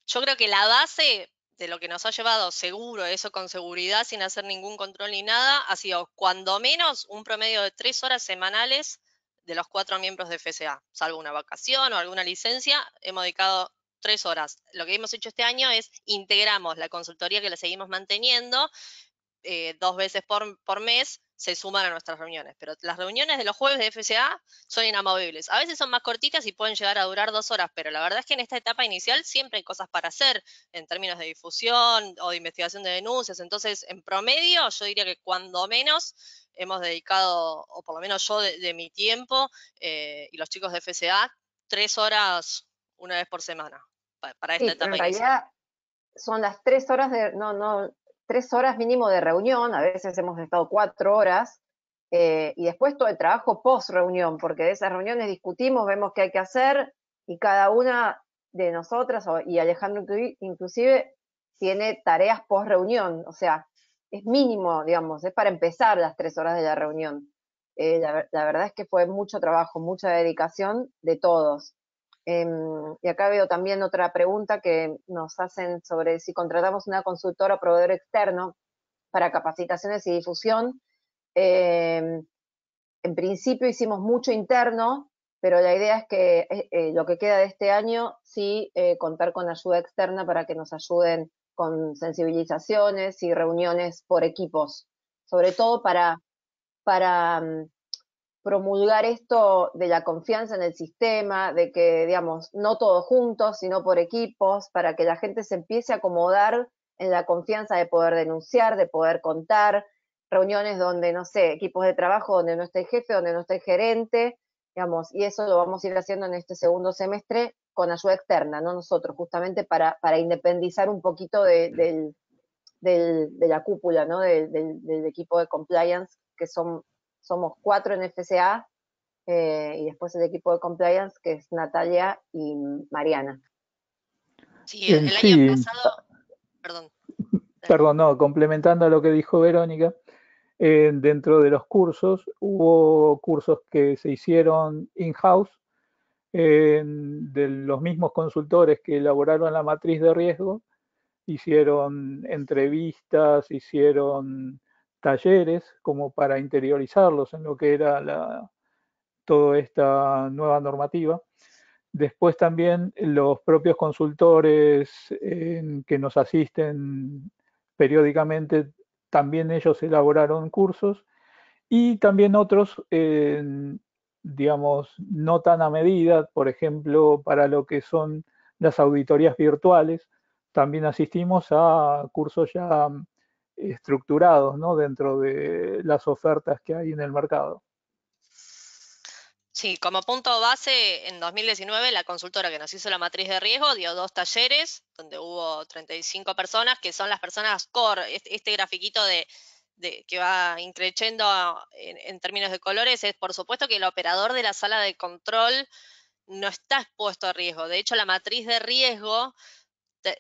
Yo creo que la base de lo que nos ha llevado seguro, eso con seguridad, sin hacer ningún control ni nada, ha sido cuando menos un promedio de 3 horas semanales de los 4 miembros de FCA. Salvo una vacación o alguna licencia, hemos dedicado 3 horas. Lo que hemos hecho este año es integramos la consultoría que la seguimos manteniendo, 2 veces por mes se suman a nuestras reuniones, pero las reuniones de los jueves de FCA son inamovibles. A veces son más cortitas y pueden llegar a durar 2 horas, pero la verdad es que en esta etapa inicial siempre hay cosas para hacer en términos de difusión o de investigación de denuncias. Entonces, en promedio, yo diría que cuando menos hemos dedicado, o por lo menos yo de mi tiempo, y los chicos de FCA, 3 horas una vez por semana para esta Sí, pero etapa en inicial. realidad son las 3 horas no, 3 horas mínimo de reunión, a veces hemos estado 4 horas, y después todo el trabajo post reunión, porque de esas reuniones discutimos, vemos qué hay que hacer, y cada una de nosotras, y Alejandro inclusive, tiene tareas post reunión, o sea, es mínimo, digamos, es para empezar las 3 horas de la reunión. La verdad es que fue mucho trabajo, mucha dedicación de todos. Y acá veo también otra pregunta que nos hacen sobre si contratamos una consultora o proveedor externo para capacitaciones y difusión. En principio hicimos mucho interno, pero la idea es que lo que queda de este año sí contar con ayuda externa para que nos ayuden con sensibilizaciones y reuniones por equipos, sobre todo para promulgar esto de la confianza en el sistema, de que, digamos, no todos juntos, sino por equipos, para que la gente se empiece a acomodar en la confianza de poder denunciar, de poder contar, reuniones donde, no sé, equipos de trabajo donde no esté el jefe, donde no esté el gerente, digamos, y eso lo vamos a ir haciendo en este segundo semestre con ayuda externa, no nosotros, justamente para independizar un poquito de la cúpula, ¿no? Del equipo de compliance, que somos 4 en FCA, y después el equipo de compliance, que es Natalia y Mariana. Sí, el año Sí, pasado, perdón. perdón, no, complementando a lo que dijo Verónica, dentro de los cursos hubo cursos que se hicieron in-house de los mismos consultores que elaboraron la matriz de riesgo, hicieron entrevistas, hicieron talleres como para interiorizarlos en lo que era toda esta nueva normativa. Después también los propios consultores que nos asisten periódicamente, también ellos elaboraron cursos y también otros, digamos, no tan a medida, por ejemplo, para lo que son las auditorías virtuales, también asistimos a cursos ya estructurados, ¿no? Dentro de las ofertas que hay en el mercado. Sí, como punto base, en 2019 la consultora que nos hizo la matriz de riesgo dio 2 talleres, donde hubo 35 personas, que son las personas core. Este grafiquito que va increciendo en términos de colores es, por supuesto, que el operador de la sala de control no está expuesto a riesgo. De hecho, la matriz de riesgo,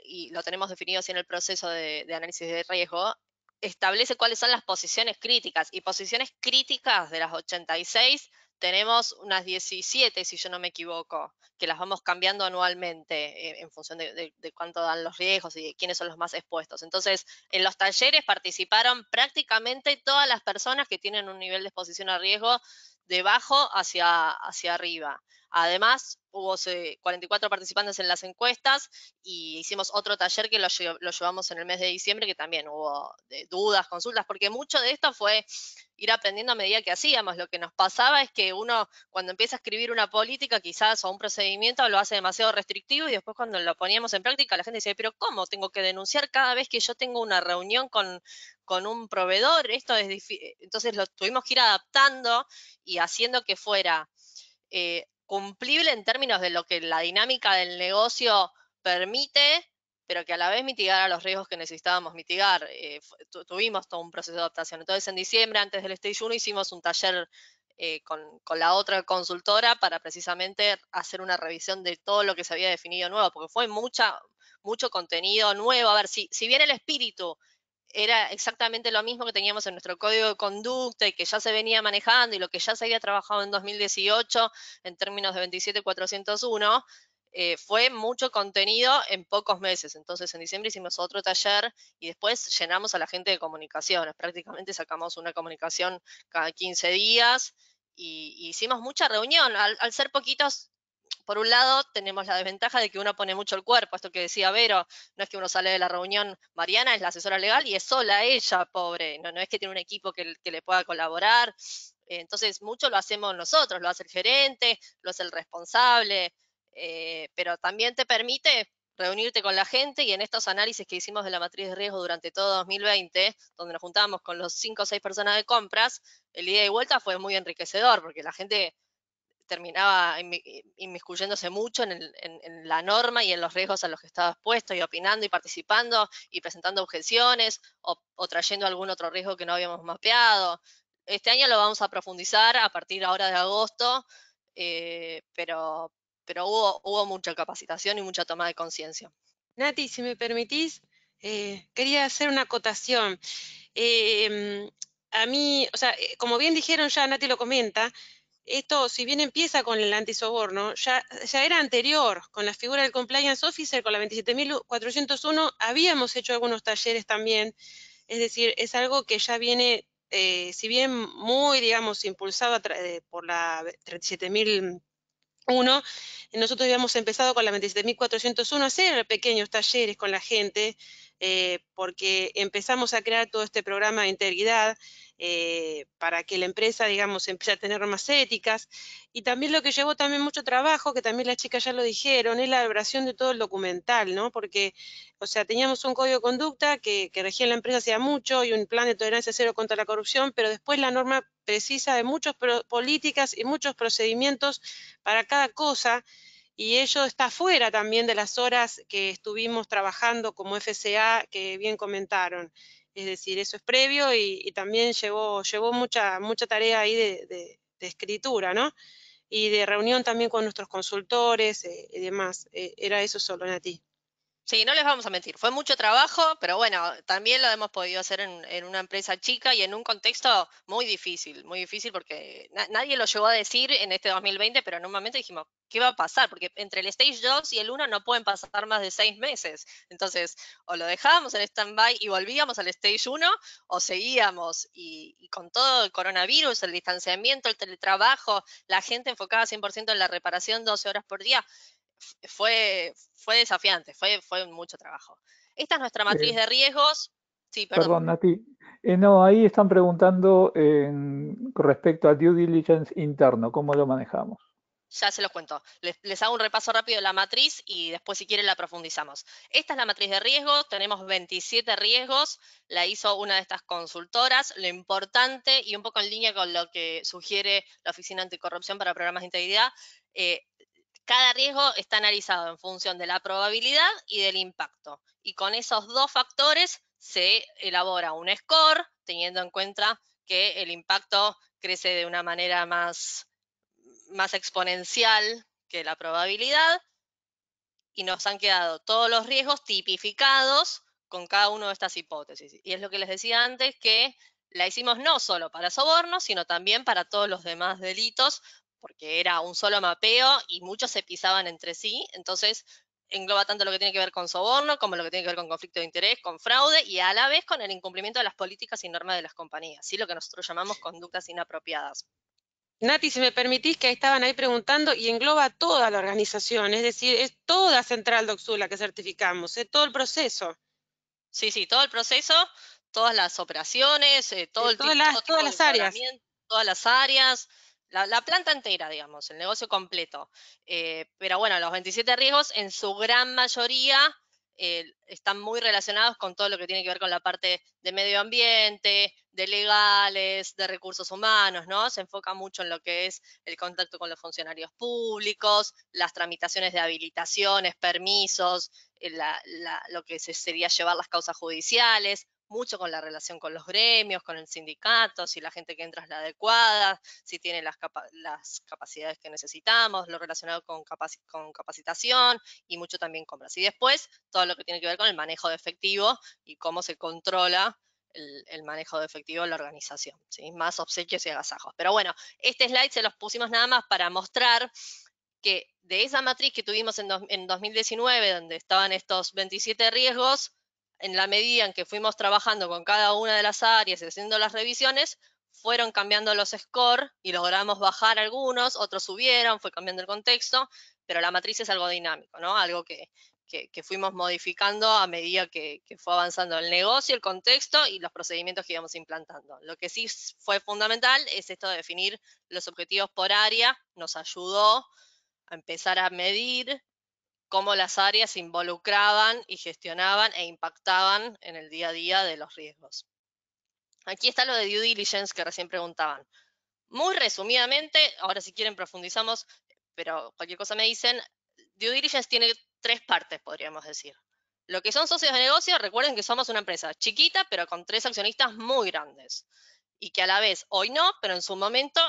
y lo tenemos definido así en el proceso de análisis de riesgo, establece cuáles son las posiciones críticas, y posiciones críticas de las 86 tenemos unas 17, si yo no me equivoco, que las vamos cambiando anualmente en función de cuánto dan los riesgos y de quiénes son los más expuestos. Entonces, en los talleres participaron prácticamente todas las personas que tienen un nivel de exposición a riesgo de bajo hacia arriba. Además, hubo 44 participantes en las encuestas y hicimos otro taller que lo llevamos en el mes de diciembre, que también hubo dudas, consultas, porque mucho de esto fue ir aprendiendo a medida que hacíamos. Lo que nos pasaba es que uno, cuando empieza a escribir una política quizás o un procedimiento, lo hace demasiado restrictivo, y después cuando lo poníamos en práctica la gente decía, pero ¿cómo tengo que denunciar cada vez que yo tengo una reunión con un proveedor? Esto es difícil. Entonces lo tuvimos que ir adaptando y haciendo que fuera cumplible en términos de lo que la dinámica del negocio permite, pero que a la vez mitigara los riesgos que necesitábamos mitigar. Tuvimos todo un proceso de adaptación. Entonces, en diciembre, antes del Stage 1, hicimos un taller con la otra consultora para precisamente hacer una revisión de todo lo que se había definido nuevo, porque fue mucho contenido nuevo. A ver, si bien el espíritu era exactamente lo mismo que teníamos en nuestro código de conducta y que ya se venía manejando y lo que ya se había trabajado en 2018 en términos de 27401, fue mucho contenido en pocos meses. Entonces, en diciembre hicimos otro taller y después llenamos a la gente de comunicaciones. Prácticamente sacamos una comunicación cada 15 días y hicimos mucha reunión. Al ser poquitos, por un lado tenemos la desventaja de que uno pone mucho el cuerpo, esto que decía Vero, no es que uno sale de la reunión, Mariana es la asesora legal y es sola ella, pobre, no es que tiene un equipo que le pueda colaborar, entonces mucho lo hacemos nosotros, lo hace el gerente, lo hace el responsable, pero también te permite reunirte con la gente y en estos análisis que hicimos de la matriz de riesgo durante todo 2020, donde nos juntábamos con los 5 o 6 personas de compras, el ida y vuelta fue muy enriquecedor porque la gente terminaba inmiscuyéndose mucho en la norma y en los riesgos a los que estaba expuesto y opinando y participando y presentando objeciones o trayendo algún otro riesgo que no habíamos mapeado. Este año lo vamos a profundizar a partir ahora de agosto, pero hubo mucha capacitación y mucha toma de conciencia. Nati, si me permitís, quería hacer una acotación. A mí, o sea, como bien dijeron ya, Nati lo comenta, esto, si bien empieza con el antisoborno, ya era anterior, con la figura del compliance officer, con la 27.401, habíamos hecho algunos talleres también, es decir, es algo que ya viene, si bien muy, digamos, impulsado por la 37.001, nosotros habíamos empezado con la 27.401 a hacer pequeños talleres con la gente, porque empezamos a crear todo este programa de integridad para que la empresa, digamos, empiece a tener normas éticas. Y también lo que llevó también mucho trabajo, que también las chicas ya lo dijeron, es la elaboración de todo el documental, ¿no? Porque, o sea, teníamos un código de conducta que regía en la empresa hacía mucho y un plan de tolerancia cero contra la corrupción, pero después la norma precisa de muchas políticas y muchos procedimientos para cada cosa, y ello está fuera también de las horas que estuvimos trabajando como FCA, que bien comentaron. Es decir, eso es previo y también llevó mucha tarea ahí de escritura, ¿no? Y de reunión también con nuestros consultores y demás. Era eso solo, Nati. Sí, no les vamos a mentir, fue mucho trabajo, pero bueno, también lo hemos podido hacer en una empresa chica y en un contexto muy difícil porque nadie lo llegó a decir en este 2020, pero en un momento dijimos, ¿qué va a pasar? Porque entre el Stage 2 y el 1 no pueden pasar más de 6 meses. Entonces, o lo dejábamos en stand-by y volvíamos al Stage 1, o seguíamos. Y con todo el coronavirus, el distanciamiento, el teletrabajo, la gente enfocada 100% en la reparación 12 horas por día, fue desafiante, fue mucho trabajo. Esta es nuestra matriz de riesgos. Sí, perdón, Nati. No, ahí están preguntando con respecto al due diligence interno, ¿cómo lo manejamos? Ya se los cuento. Les hago un repaso rápido de la matriz y después si quieren la profundizamos. Esta es la matriz de riesgos, tenemos 27 riesgos, la hizo una de estas consultoras. Lo importante, y un poco en línea con lo que sugiere la Oficina Anticorrupción para Programas de Integridad, cada riesgo está analizado en función de la probabilidad y del impacto. Y con esos dos factores se elabora un score, teniendo en cuenta que el impacto crece de una manera más exponencial que la probabilidad. Y nos han quedado todos los riesgos tipificados con cada una de estas hipótesis. Y es lo que les decía antes, que la hicimos no solo para sobornos, sino también para todos los demás delitos, porque era un solo mapeo y muchos se pisaban entre sí. Entonces, engloba tanto lo que tiene que ver con soborno, como lo que tiene que ver con conflicto de interés, con fraude, y a la vez con el incumplimiento de las políticas y normas de las compañías, ¿sí? Lo que nosotros llamamos conductas inapropiadas. Nati, si me permitís, que estaban ahí preguntando, y engloba toda la organización, es decir, es toda Central Docsud la que certificamos, es todo el proceso. Sí, todo el proceso, todas las operaciones, todo tipo todas las áreas. Todas las áreas, la planta entera, digamos, el negocio completo. Pero bueno, los 27 riesgos en su gran mayoría están muy relacionados con todo lo que tiene que ver con la parte de medio ambiente, de legales, de recursos humanos, ¿no? Se enfoca mucho en lo que es el contacto con los funcionarios públicos, las tramitaciones de habilitaciones, permisos, lo que sería llevar las causas judiciales, mucho con la relación con los gremios, con el sindicato, si la gente que entra es la adecuada, si tiene las capacidades que necesitamos, lo relacionado con capacitación y mucho también compras. Y después todo lo que tiene que ver con el manejo de efectivo y cómo se controla el manejo de efectivo en la organización, ¿sí? Más obsequios y agasajos. Pero bueno, este slide se los pusimos nada más para mostrar que de esa matriz que tuvimos en 2019, donde estaban estos 27 riesgos, en la medida en que fuimos trabajando con cada una de las áreas y haciendo las revisiones, fueron cambiando los scores y logramos bajar algunos, otros subieron, fue cambiando el contexto, pero la matriz es algo dinámico, ¿no? Algo que fuimos modificando a medida que fue avanzando el negocio, el contexto y los procedimientos que íbamos implantando. Lo que sí fue fundamental es esto de definir los objetivos por área, nos ayudó a empezar a medir cómo las áreas se involucraban y gestionaban e impactaban en el día a día de los riesgos. Aquí está lo de due diligence que recién preguntaban. Muy resumidamente, ahora si quieren profundizamos, pero cualquier cosa me dicen, due diligence tiene 3 partes, podríamos decir. Lo que son socios de negocio, recuerden que somos una empresa chiquita, pero con 3 accionistas muy grandes. Y que a la vez, hoy no, pero en su momento,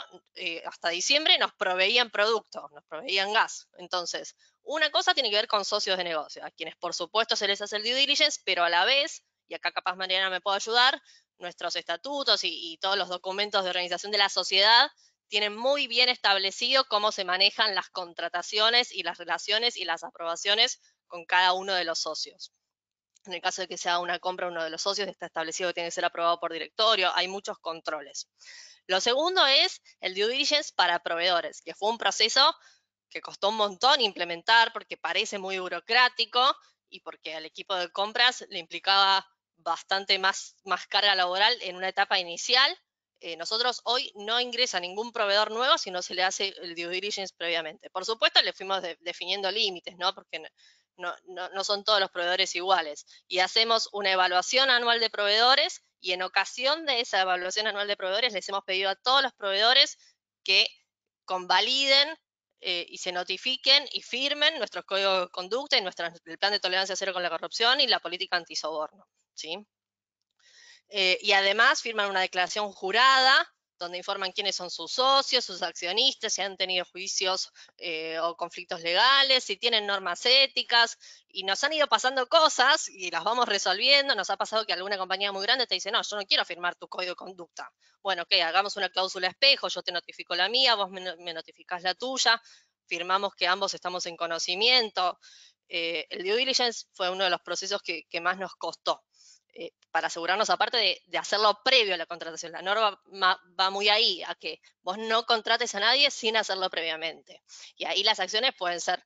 hasta diciembre, nos proveían productos, nos proveían gas. Entonces, una cosa tiene que ver con socios de negocio, a quienes por supuesto se les hace el due diligence, pero a la vez, y acá capaz Mariana me puede ayudar, nuestros estatutos y todos los documentos de organización de la sociedad tienen muy bien establecido cómo se manejan las contrataciones y las relaciones y las aprobaciones con cada uno de los socios. En el caso de que sea una compra, uno de los socios está establecido que tiene que ser aprobado por directorio, hay muchos controles. Lo segundo es el due diligence para proveedores, que fue un proceso que costó un montón implementar porque parece muy burocrático y porque al equipo de compras le implicaba bastante más carga laboral en una etapa inicial. Nosotros hoy no ingresa ningún proveedor nuevo si no se le hace el due diligence previamente. Por supuesto, le fuimos definiendo límites, ¿no? Porque no son todos los proveedores iguales. Y hacemos una evaluación anual de proveedores y en ocasión de esa evaluación anual de proveedores les hemos pedido a todos los proveedores que convaliden y se notifiquen y firmen nuestros códigos de conducta y el plan de tolerancia cero con la corrupción y la política antisoborno, ¿sí? Y además firman una declaración jurada donde informan quiénes son sus socios, sus accionistas, si han tenido juicios o conflictos legales, si tienen normas éticas, y nos han ido pasando cosas y las vamos resolviendo. Nos ha pasado que alguna compañía muy grande te dice, no, yo no quiero firmar tu código de conducta. Bueno, ok, hagamos una cláusula espejo, yo te notifico la mía, vos me notificás la tuya, firmamos que ambos estamos en conocimiento. El due diligence fue uno de los procesos que más nos costó. Para asegurarnos aparte de hacerlo previo a la contratación. La norma va muy ahí, a que vos no contrates a nadie sin hacerlo previamente. Y ahí las acciones pueden ser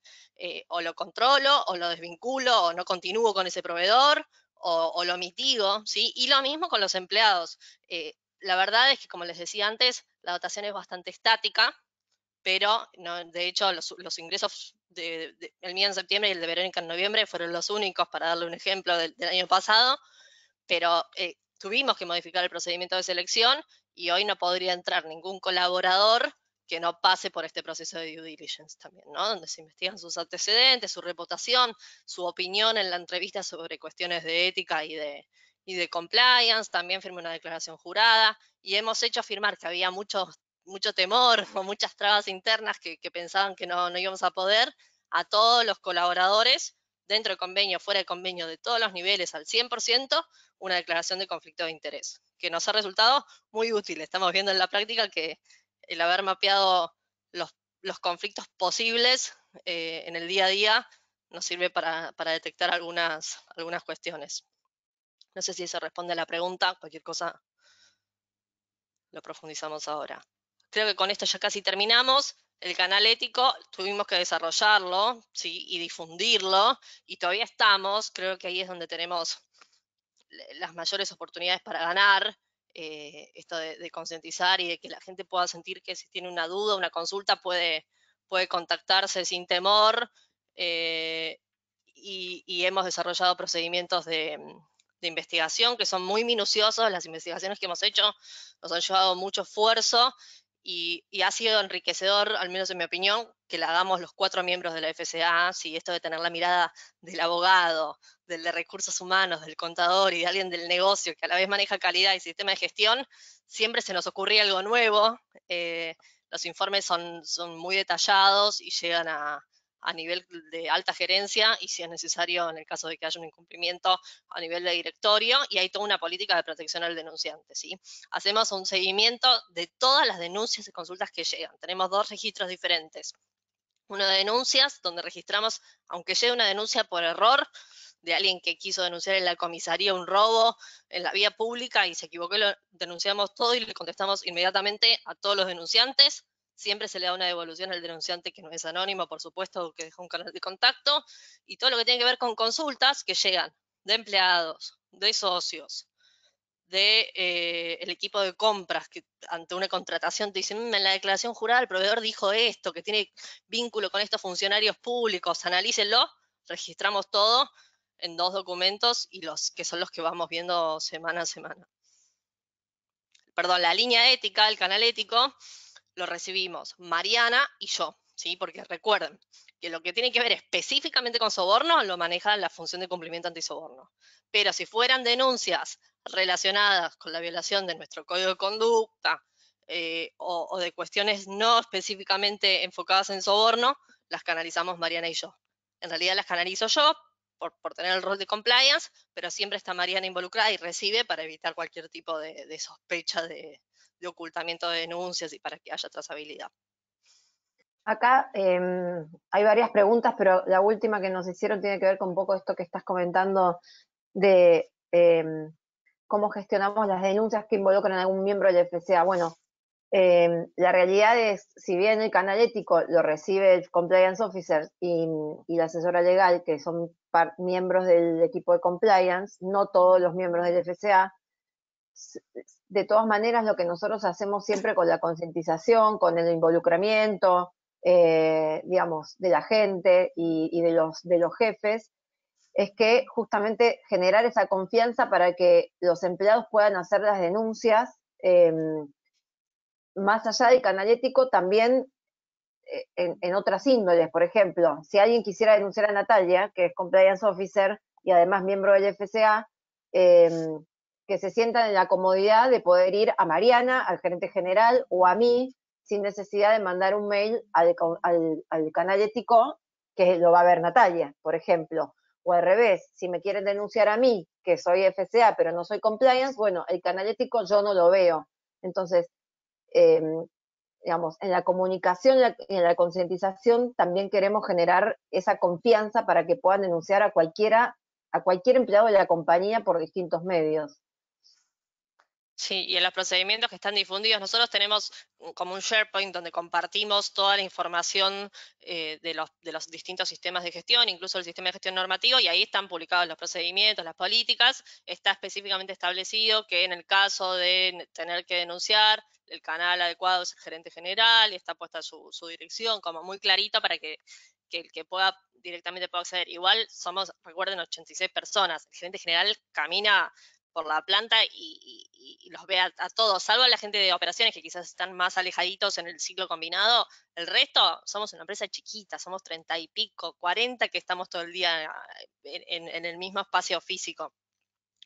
o lo controlo, o lo desvinculo, o no continúo con ese proveedor, o lo mitigo, ¿sí? Y lo mismo con los empleados. La verdad es que, como les decía antes, la dotación es bastante estática, pero no, de hecho los ingresos el mío en septiembre y el de Verónica en noviembre fueron los únicos, para darle un ejemplo del año pasado, pero tuvimos que modificar el procedimiento de selección y hoy no podría entrar ningún colaborador que no pase por este proceso de due diligence también, ¿no? Donde se investigan sus antecedentes, su reputación, su opinión en la entrevista sobre cuestiones de ética y de compliance. También firmé una declaración jurada y hemos hecho afirmar que había mucho temor o muchas trabas internas que pensaban que no íbamos a poder, a todos los colaboradores, dentro del convenio, fuera del convenio, de todos los niveles, al 100%, una declaración de conflicto de interés, que nos ha resultado muy útil. Estamos viendo en la práctica que el haber mapeado los conflictos posibles en el día a día nos sirve para detectar algunas cuestiones. No sé si eso responde a la pregunta, cualquier cosa lo profundizamos ahora. Creo que con esto ya casi terminamos. El canal ético tuvimos que desarrollarlo, ¿sí? Y difundirlo, y todavía estamos. Creo que ahí es donde tenemos las mayores oportunidades para ganar, esto de concientizar y de que la gente pueda sentir que si tiene una duda, una consulta, puede contactarse sin temor, y hemos desarrollado procedimientos de investigación que son muy minuciosos. Las investigaciones que hemos hecho nos han llevado mucho esfuerzo y ha sido enriquecedor, al menos en mi opinión, que la hagamos los 4 miembros de la FCA, ¿sí? Esto de tener la mirada del abogado, del de recursos humanos, del contador y de alguien del negocio que a la vez maneja calidad y sistema de gestión, siempre se nos ocurría algo nuevo. Los informes son muy detallados y llegan a nivel de alta gerencia y si es necesario, en el caso de que haya un incumplimiento, a nivel de directorio, y hay toda una política de protección al denunciante, ¿sí? Hacemos un seguimiento de todas las denuncias y consultas que llegan. Tenemos 2 registros diferentes. Uno de denuncias, donde registramos, aunque llegue una denuncia por error, de alguien que quiso denunciar en la comisaría un robo en la vía pública y se equivocó, lo denunciamos todo y le contestamos inmediatamente a todos los denunciantes. Siempre se le da una devolución al denunciante que no es anónimo, por supuesto, que dejó un canal de contacto, y todo lo que tiene que ver con consultas que llegan de empleados, de socios, de el equipo de compras, que ante una contratación te dicen, en la declaración jurada el proveedor dijo esto, que tiene vínculo con estos funcionarios públicos, analícenlo, registramos todo en 2 documentos y los que son los que vamos viendo semana a semana. Perdón, la línea ética, el canal ético, lo recibimos Mariana y yo, ¿sí? Porque recuerden que lo que tiene que ver específicamente con soborno lo maneja la función de cumplimiento antisoborno. Pero si fueran denuncias relacionadas con la violación de nuestro código de conducta o de cuestiones no específicamente enfocadas en soborno, las canalizamos Mariana y yo. En realidad las canalizo yo por tener el rol de compliance, pero siempre está Mariana involucrada y recibe para evitar cualquier tipo de sospecha de ocultamiento de denuncias y para que haya trazabilidad. Acá hay varias preguntas, pero la última que nos hicieron tiene que ver con un poco esto que estás comentando de cómo gestionamos las denuncias que involucran a algún miembro del FCA. Bueno, la realidad es, si bien el canal ético lo recibe el compliance officer y la asesora legal, que son miembros del equipo de compliance, no todos los miembros del FCA. De todas maneras, lo que nosotros hacemos siempre con la concientización, con el involucramiento, digamos, de la gente y de los jefes, es que justamente generar esa confianza para que los empleados puedan hacer las denuncias, más allá del canal ético, también en otras índoles. Por ejemplo, si alguien quisiera denunciar a Natalia, que es compliance officer y además miembro del FCA, que se sientan en la comodidad de poder ir a Mariana, al gerente general o a mí, sin necesidad de mandar un mail al canal ético, que lo va a ver Natalia, por ejemplo. O al revés, si me quieren denunciar a mí, que soy FCA pero no soy compliance, bueno, el canal ético yo no lo veo. Entonces, digamos, en la comunicación y en la concientización también queremos generar esa confianza para que puedan denunciar a cualquier empleado de la compañía por distintos medios. Sí, y en los procedimientos que están difundidos, nosotros tenemos como un SharePoint donde compartimos toda la información de los distintos sistemas de gestión, incluso el sistema de gestión normativo, y ahí están publicados los procedimientos, las políticas. Está específicamente establecido que en el caso de tener que denunciar, el canal adecuado es el gerente general, y está puesta su dirección como muy clarito para que el que pueda directamente pueda acceder. Igual somos, recuerden, 86 personas. El gerente general camina por la planta y los ve a todos, salvo a la gente de operaciones que quizás están más alejaditos en el ciclo combinado. El resto somos una empresa chiquita, somos 30 y pico, 40 que estamos todo el día en el mismo espacio físico.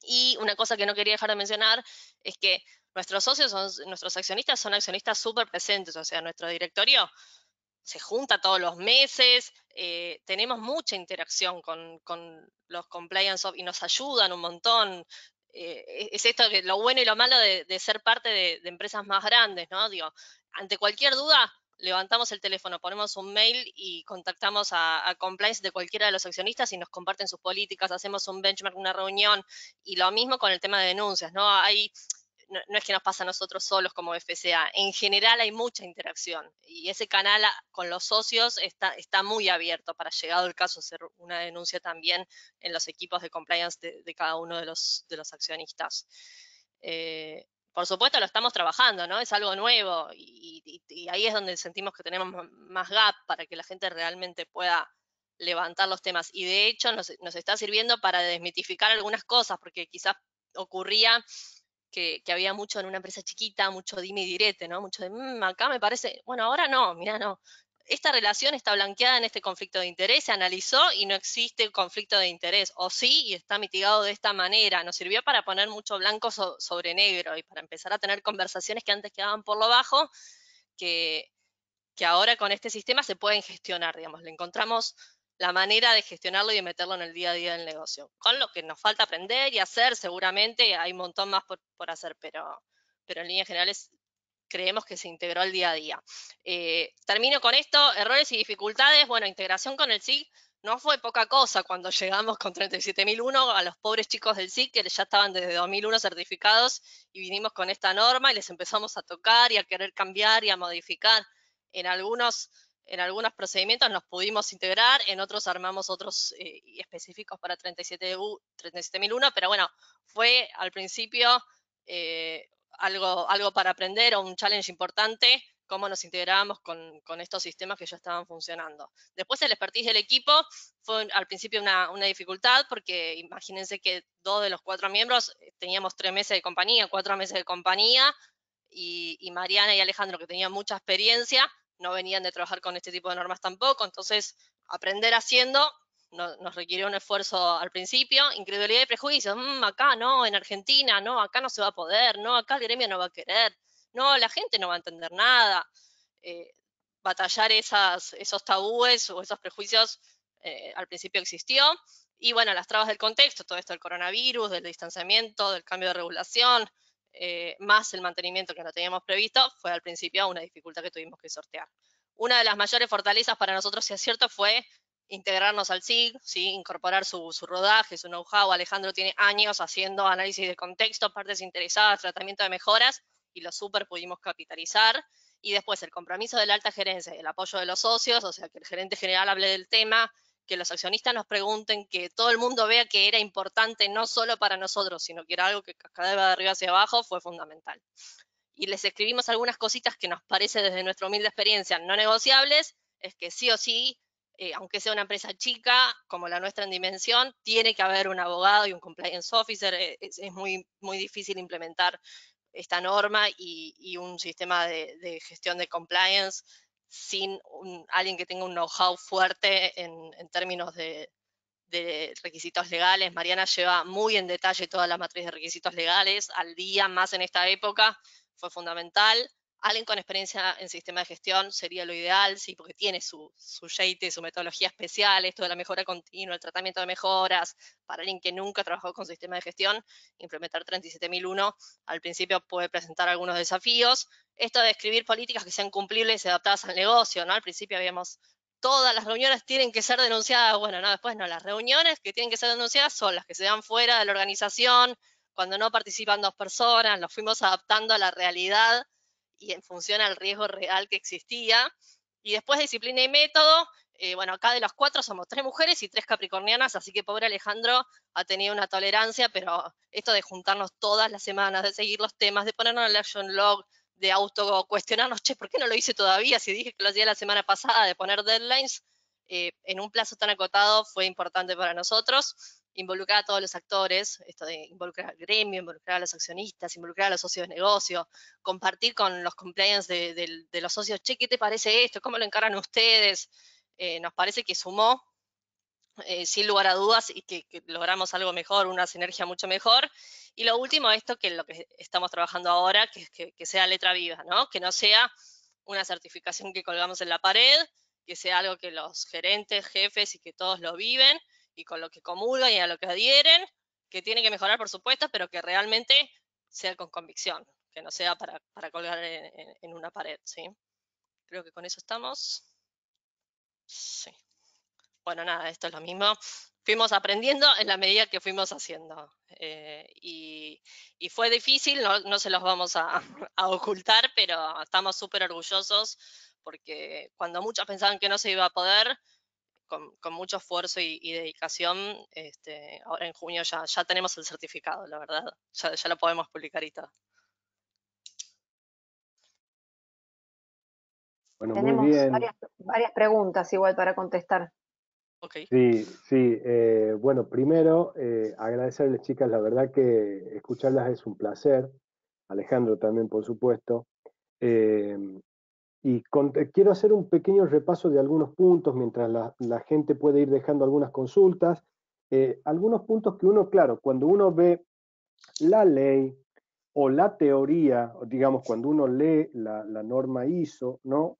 Y una cosa que no quería dejar de mencionar es que nuestros socios, nuestros accionistas son accionistas súper presentes, o sea, nuestro directorio se junta todos los meses, tenemos mucha interacción con los compliance y nos ayudan un montón. Es esto que lo bueno y lo malo de ser parte de empresas más grandes, ¿no? Digo, ante cualquier duda, levantamos el teléfono, ponemos un mail y contactamos a compliance de cualquiera de los accionistas y nos comparten sus políticas, hacemos un benchmark, una reunión, y lo mismo con el tema de denuncias, ¿no? No es que nos pasa a nosotros solos como FCA, en general hay mucha interacción y ese canal con los socios está muy abierto para, llegado el caso, hacer una denuncia también en los equipos de compliance de cada uno de los accionistas. Por supuesto lo estamos trabajando, ¿no? Es algo nuevo y ahí es donde sentimos que tenemos más gap para que la gente realmente pueda levantar los temas. Y de hecho nos está sirviendo para desmitificar algunas cosas, porque quizás ocurría que había mucho en una empresa chiquita, mucho dime y direte, ¿no? Mucho de, acá me parece, bueno, ahora no, mirá, no. Esta relación está blanqueada en este conflicto de interés, se analizó y no existe conflicto de interés, o sí, y está mitigado de esta manera. Nos sirvió para poner mucho blanco sobre negro y para empezar a tener conversaciones que antes quedaban por lo bajo, que ahora con este sistema se pueden gestionar, digamos. Le encontramos la manera de gestionarlo y de meterlo en el día a día del negocio. Con lo que nos falta aprender y hacer, seguramente hay un montón más por hacer, pero en líneas generales creemos que se integró al día a día. Termino con esto, errores y dificultades. Bueno, integración con el SIG no fue poca cosa cuando llegamos con 37.001 a los pobres chicos del SIG que ya estaban desde 2001 certificados y vinimos con esta norma y les empezamos a tocar y a querer cambiar y a modificar. En algunos procedimientos nos pudimos integrar, en otros armamos otros específicos para 37.001, pero bueno, fue al principio algo para aprender o un challenge importante, cómo nos integrábamos con estos sistemas que ya estaban funcionando. Después el expertise del equipo fue al principio una dificultad, porque imagínense que 2 de los 4 miembros teníamos 3 meses de compañía, 4 meses de compañía, y Mariana y Alejandro, que tenían mucha experiencia, no venían de trabajar con este tipo de normas tampoco, entonces aprender haciendo nos requirió un esfuerzo al principio, incredulidad y prejuicios, acá no, en Argentina, no, acá no se va a poder, no, acá el gremio no va a querer, no, la gente no va a entender nada. Batallar esos tabúes o esos prejuicios al principio existió, y bueno, las trabas del contexto, todo esto del coronavirus, del distanciamiento, del cambio de regulación, más el mantenimiento que no teníamos previsto, fue al principio una dificultad que tuvimos que sortear. Una de las mayores fortalezas para nosotros, si es cierto, fue integrarnos al SIG, ¿sí? Incorporar su rodaje, su know-how. Alejandro tiene años haciendo análisis de contexto, partes interesadas, tratamiento de mejoras, y lo súper pudimos capitalizar. Y después el compromiso de la alta gerencia y el apoyo de los socios, o sea, que el gerente general hable del tema, que los accionistas nos pregunten, que todo el mundo vea que era importante no solo para nosotros, sino que era algo que cascadeaba de arriba hacia abajo, fue fundamental. Y les escribimos algunas cositas que nos parece desde nuestra humilde experiencia no negociables, es que sí o sí, aunque sea una empresa chica, como la nuestra en dimensión, tiene que haber un abogado y un compliance officer. Es muy, muy difícil implementar esta norma y un sistema de gestión de compliance sin alguien que tenga un know-how fuerte en términos de requisitos legales. Mariana lleva muy en detalle toda la matriz de requisitos legales, al día, más en esta época, fue fundamental. Alguien con experiencia en sistema de gestión sería lo ideal, sí, porque tiene su JT, su metodología especial, esto de la mejora continua, el tratamiento de mejoras. Para alguien que nunca trabajó con sistema de gestión, implementar 37.001 al principio puede presentar algunos desafíos. Esto de escribir políticas que sean cumplibles y adaptadas al negocio, ¿no? Al principio habíamos todas las reuniones tienen que ser denunciadas. Bueno, no, después no, las reuniones que tienen que ser denunciadas son las que se dan fuera de la organización, cuando no participan 2 personas, nos fuimos adaptando a la realidad y en función al riesgo real que existía. Y después disciplina y método, bueno, acá de los 4 somos 3 mujeres y 3 capricornianas, así que pobre Alejandro ha tenido una tolerancia, pero esto de juntarnos todas las semanas, de seguir los temas, de ponernos en el action log, de auto cuestionarnos, che, ¿por qué no lo hice todavía? Si dije que lo hacía la semana pasada, de poner deadlines en un plazo tan acotado, fue importante para nosotros. Involucrar a todos los actores, esto de involucrar al gremio, involucrar a los accionistas, involucrar a los socios de negocio, compartir con los compliance de los socios, che, ¿qué te parece esto? ¿Cómo lo encaran ustedes? Nos parece que sumó sin lugar a dudas, y que logramos algo mejor, una sinergia mucho mejor. Y lo último, esto que lo que estamos trabajando ahora, que es que sea letra viva, ¿no? Que no sea una certificación que colgamos en la pared, que sea algo que los gerentes, jefes y que todos lo viven y con lo que comulgan y a lo que adhieren, que tiene que mejorar, por supuesto, pero que realmente sea con convicción, que no sea para colgar en una pared, ¿sí? Creo que con eso estamos. Sí. Bueno, nada, esto es lo mismo. Fuimos aprendiendo en la medida que fuimos haciendo. Y fue difícil, no se los vamos a ocultar, pero estamos súper orgullosos porque cuando muchos pensaban que no se iba a poder, con mucho esfuerzo y dedicación, ahora en junio ya tenemos el certificado, la verdad. Ya lo podemos publicar y todo. Bueno, Tenemos muy bien. varias preguntas igual para contestar. Okay. Sí. Bueno, primero agradecerles, chicas, la verdad que escucharlas es un placer. Alejandro también, por supuesto. Y quiero hacer un pequeño repaso de algunos puntos mientras la gente puede ir dejando algunas consultas. Algunos puntos que uno, claro, cuando uno ve la ley o la teoría, digamos, cuando uno lee la norma ISO, ¿no?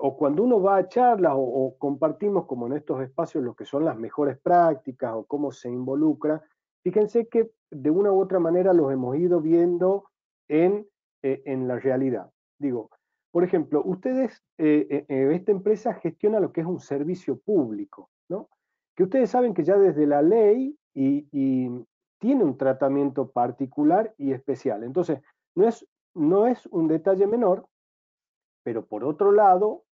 O cuando uno va a charlas o compartimos como en estos espacios lo que son las mejores prácticas o cómo se involucra, fíjense que de una u otra manera los hemos ido viendo en la realidad. digo, por ejemplo, ustedes, esta empresa gestiona lo que es un servicio público, ¿no? Que ustedes saben que ya desde la ley y tiene un tratamiento particular y especial. Entonces, no es un detalle menor, pero por otro lado,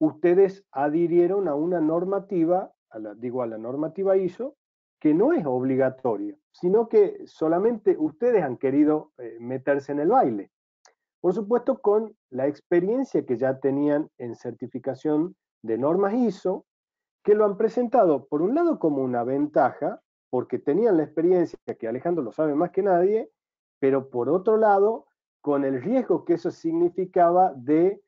ustedes adhirieron a una normativa, a la normativa ISO, que no es obligatoria, sino que solamente ustedes han querido meterse en el baile. Por supuesto, con la experiencia que ya tenían en certificación de normas ISO, que lo han presentado, por un lado, como una ventaja, porque tenían la experiencia, que Alejandro lo sabe más que nadie, pero por otro lado, con el riesgo que eso significaba de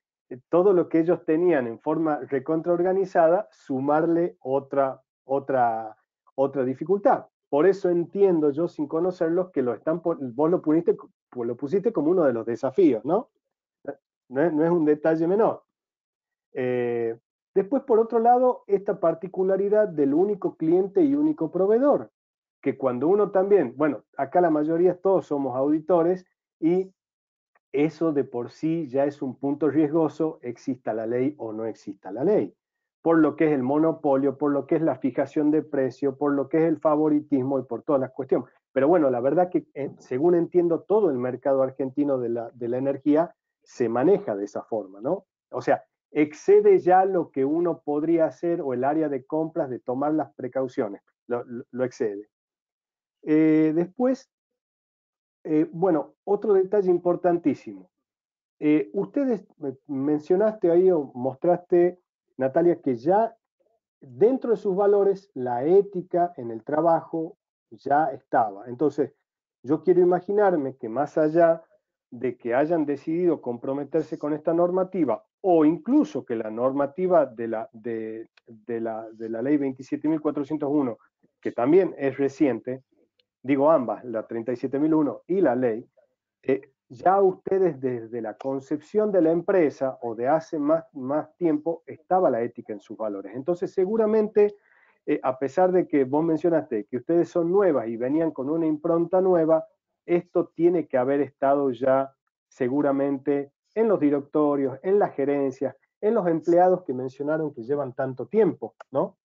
todo lo que ellos tenían en forma recontraorganizada, sumarle otra dificultad. Por eso entiendo yo, sin conocerlos, que vos lo pusiste como uno de los desafíos, ¿no? No es un detalle menor. Después, por otro lado, esta particularidad del único cliente y único proveedor, que cuando uno también, bueno, acá la mayoría todos somos auditores y eso de por sí ya es un punto riesgoso, exista la ley o no exista la ley, por lo que es el monopolio, por lo que es la fijación de precio, por lo que es el favoritismo y por todas las cuestiones. Pero bueno, la verdad que según entiendo, todo el mercado argentino de la energía se maneja de esa forma, ¿no? O sea, excede ya lo que uno podría hacer o el área de compras de tomar las precauciones, lo excede. Después, bueno, otro detalle importantísimo. Ustedes mencionaste ahí o mostraste, Natalia, que ya dentro de sus valores la ética en el trabajo ya estaba. Entonces, yo quiero imaginarme que más allá de que hayan decidido comprometerse con esta normativa o incluso que la normativa de la ley 27.401, que también es reciente, digo ambas, la 37.001 y la ley, ya ustedes desde la concepción de la empresa o de hace más tiempo estaba la ética en sus valores. Entonces seguramente, a pesar de que vos mencionaste que ustedes son nuevas y venían con una impronta nueva, esto tiene que haber estado ya seguramente en los directorios, en las gerencias, en los empleados que mencionaron que llevan tanto tiempo, ¿no?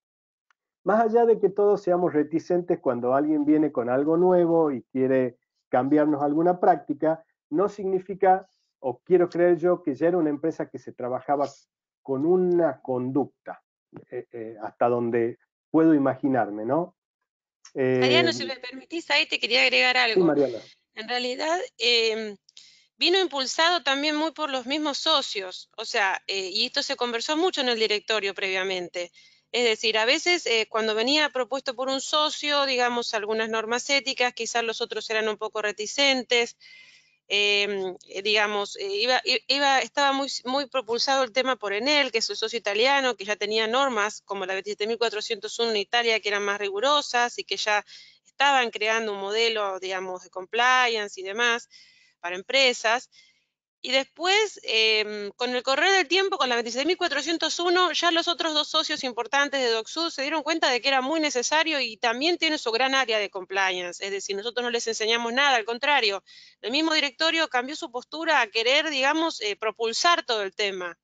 Más allá de que todos seamos reticentes cuando alguien viene con algo nuevo y quiere cambiarnos alguna práctica, no significa, o quiero creer yo, que ya era una empresa que se trabajaba con una conducta, hasta donde puedo imaginarme, ¿no? Mariano, si me permitís, ahí te quería agregar algo. Sí, Mariana. En realidad, vino impulsado también muy por los mismos socios, o sea, y esto se conversó mucho en el directorio previamente. Es decir, a veces cuando venía propuesto por un socio, digamos, algunas normas éticas, quizás los otros eran un poco reticentes, digamos, estaba muy propulsado el tema por Enel, que es el socio italiano, que ya tenía normas como la 27.401 en Italia, que eran más rigurosas y que ya estaban creando un modelo, digamos, de compliance y demás para empresas. Y después, con el correr del tiempo, con la 26.401, ya los otros dos socios importantes de DocSud se dieron cuenta de que era muy necesario y también tiene su gran área de compliance. Es decir, nosotros no les enseñamos nada, al contrario. El mismo directorio cambió su postura a querer, digamos, propulsar todo el tema.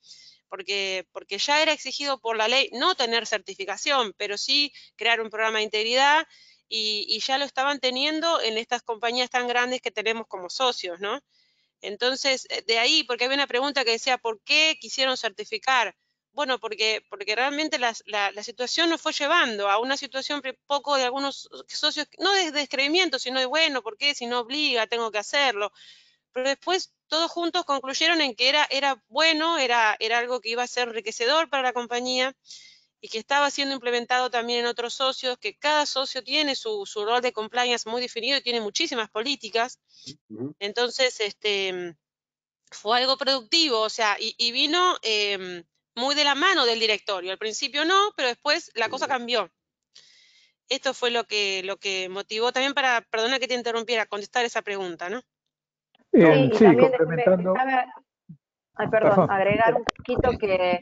Porque ya era exigido por la ley no tener certificación, pero sí crear un programa de integridad y ya lo estaban teniendo en estas compañías tan grandes que tenemos como socios, ¿no? Entonces, de ahí, porque había una pregunta que decía, ¿por qué quisieron certificar? Bueno, porque realmente la situación nos fue llevando a una situación poco de algunos socios, no de descreimiento, sino de, bueno, ¿por qué? Si no obliga, tengo que hacerlo. Pero después todos juntos concluyeron en que era bueno, era algo que iba a ser enriquecedor para la compañía y que estaba siendo implementado también en otros socios, que cada socio tiene su rol de compliance muy definido y tiene muchísimas políticas. Entonces, fue algo productivo, o sea, y vino muy de la mano del directorio. Al principio no, pero después la cosa cambió. Esto fue lo que motivó también para, perdona que te interrumpiera, contestar esa pregunta, ¿no? Sí, también complementando. agregar un poquito que,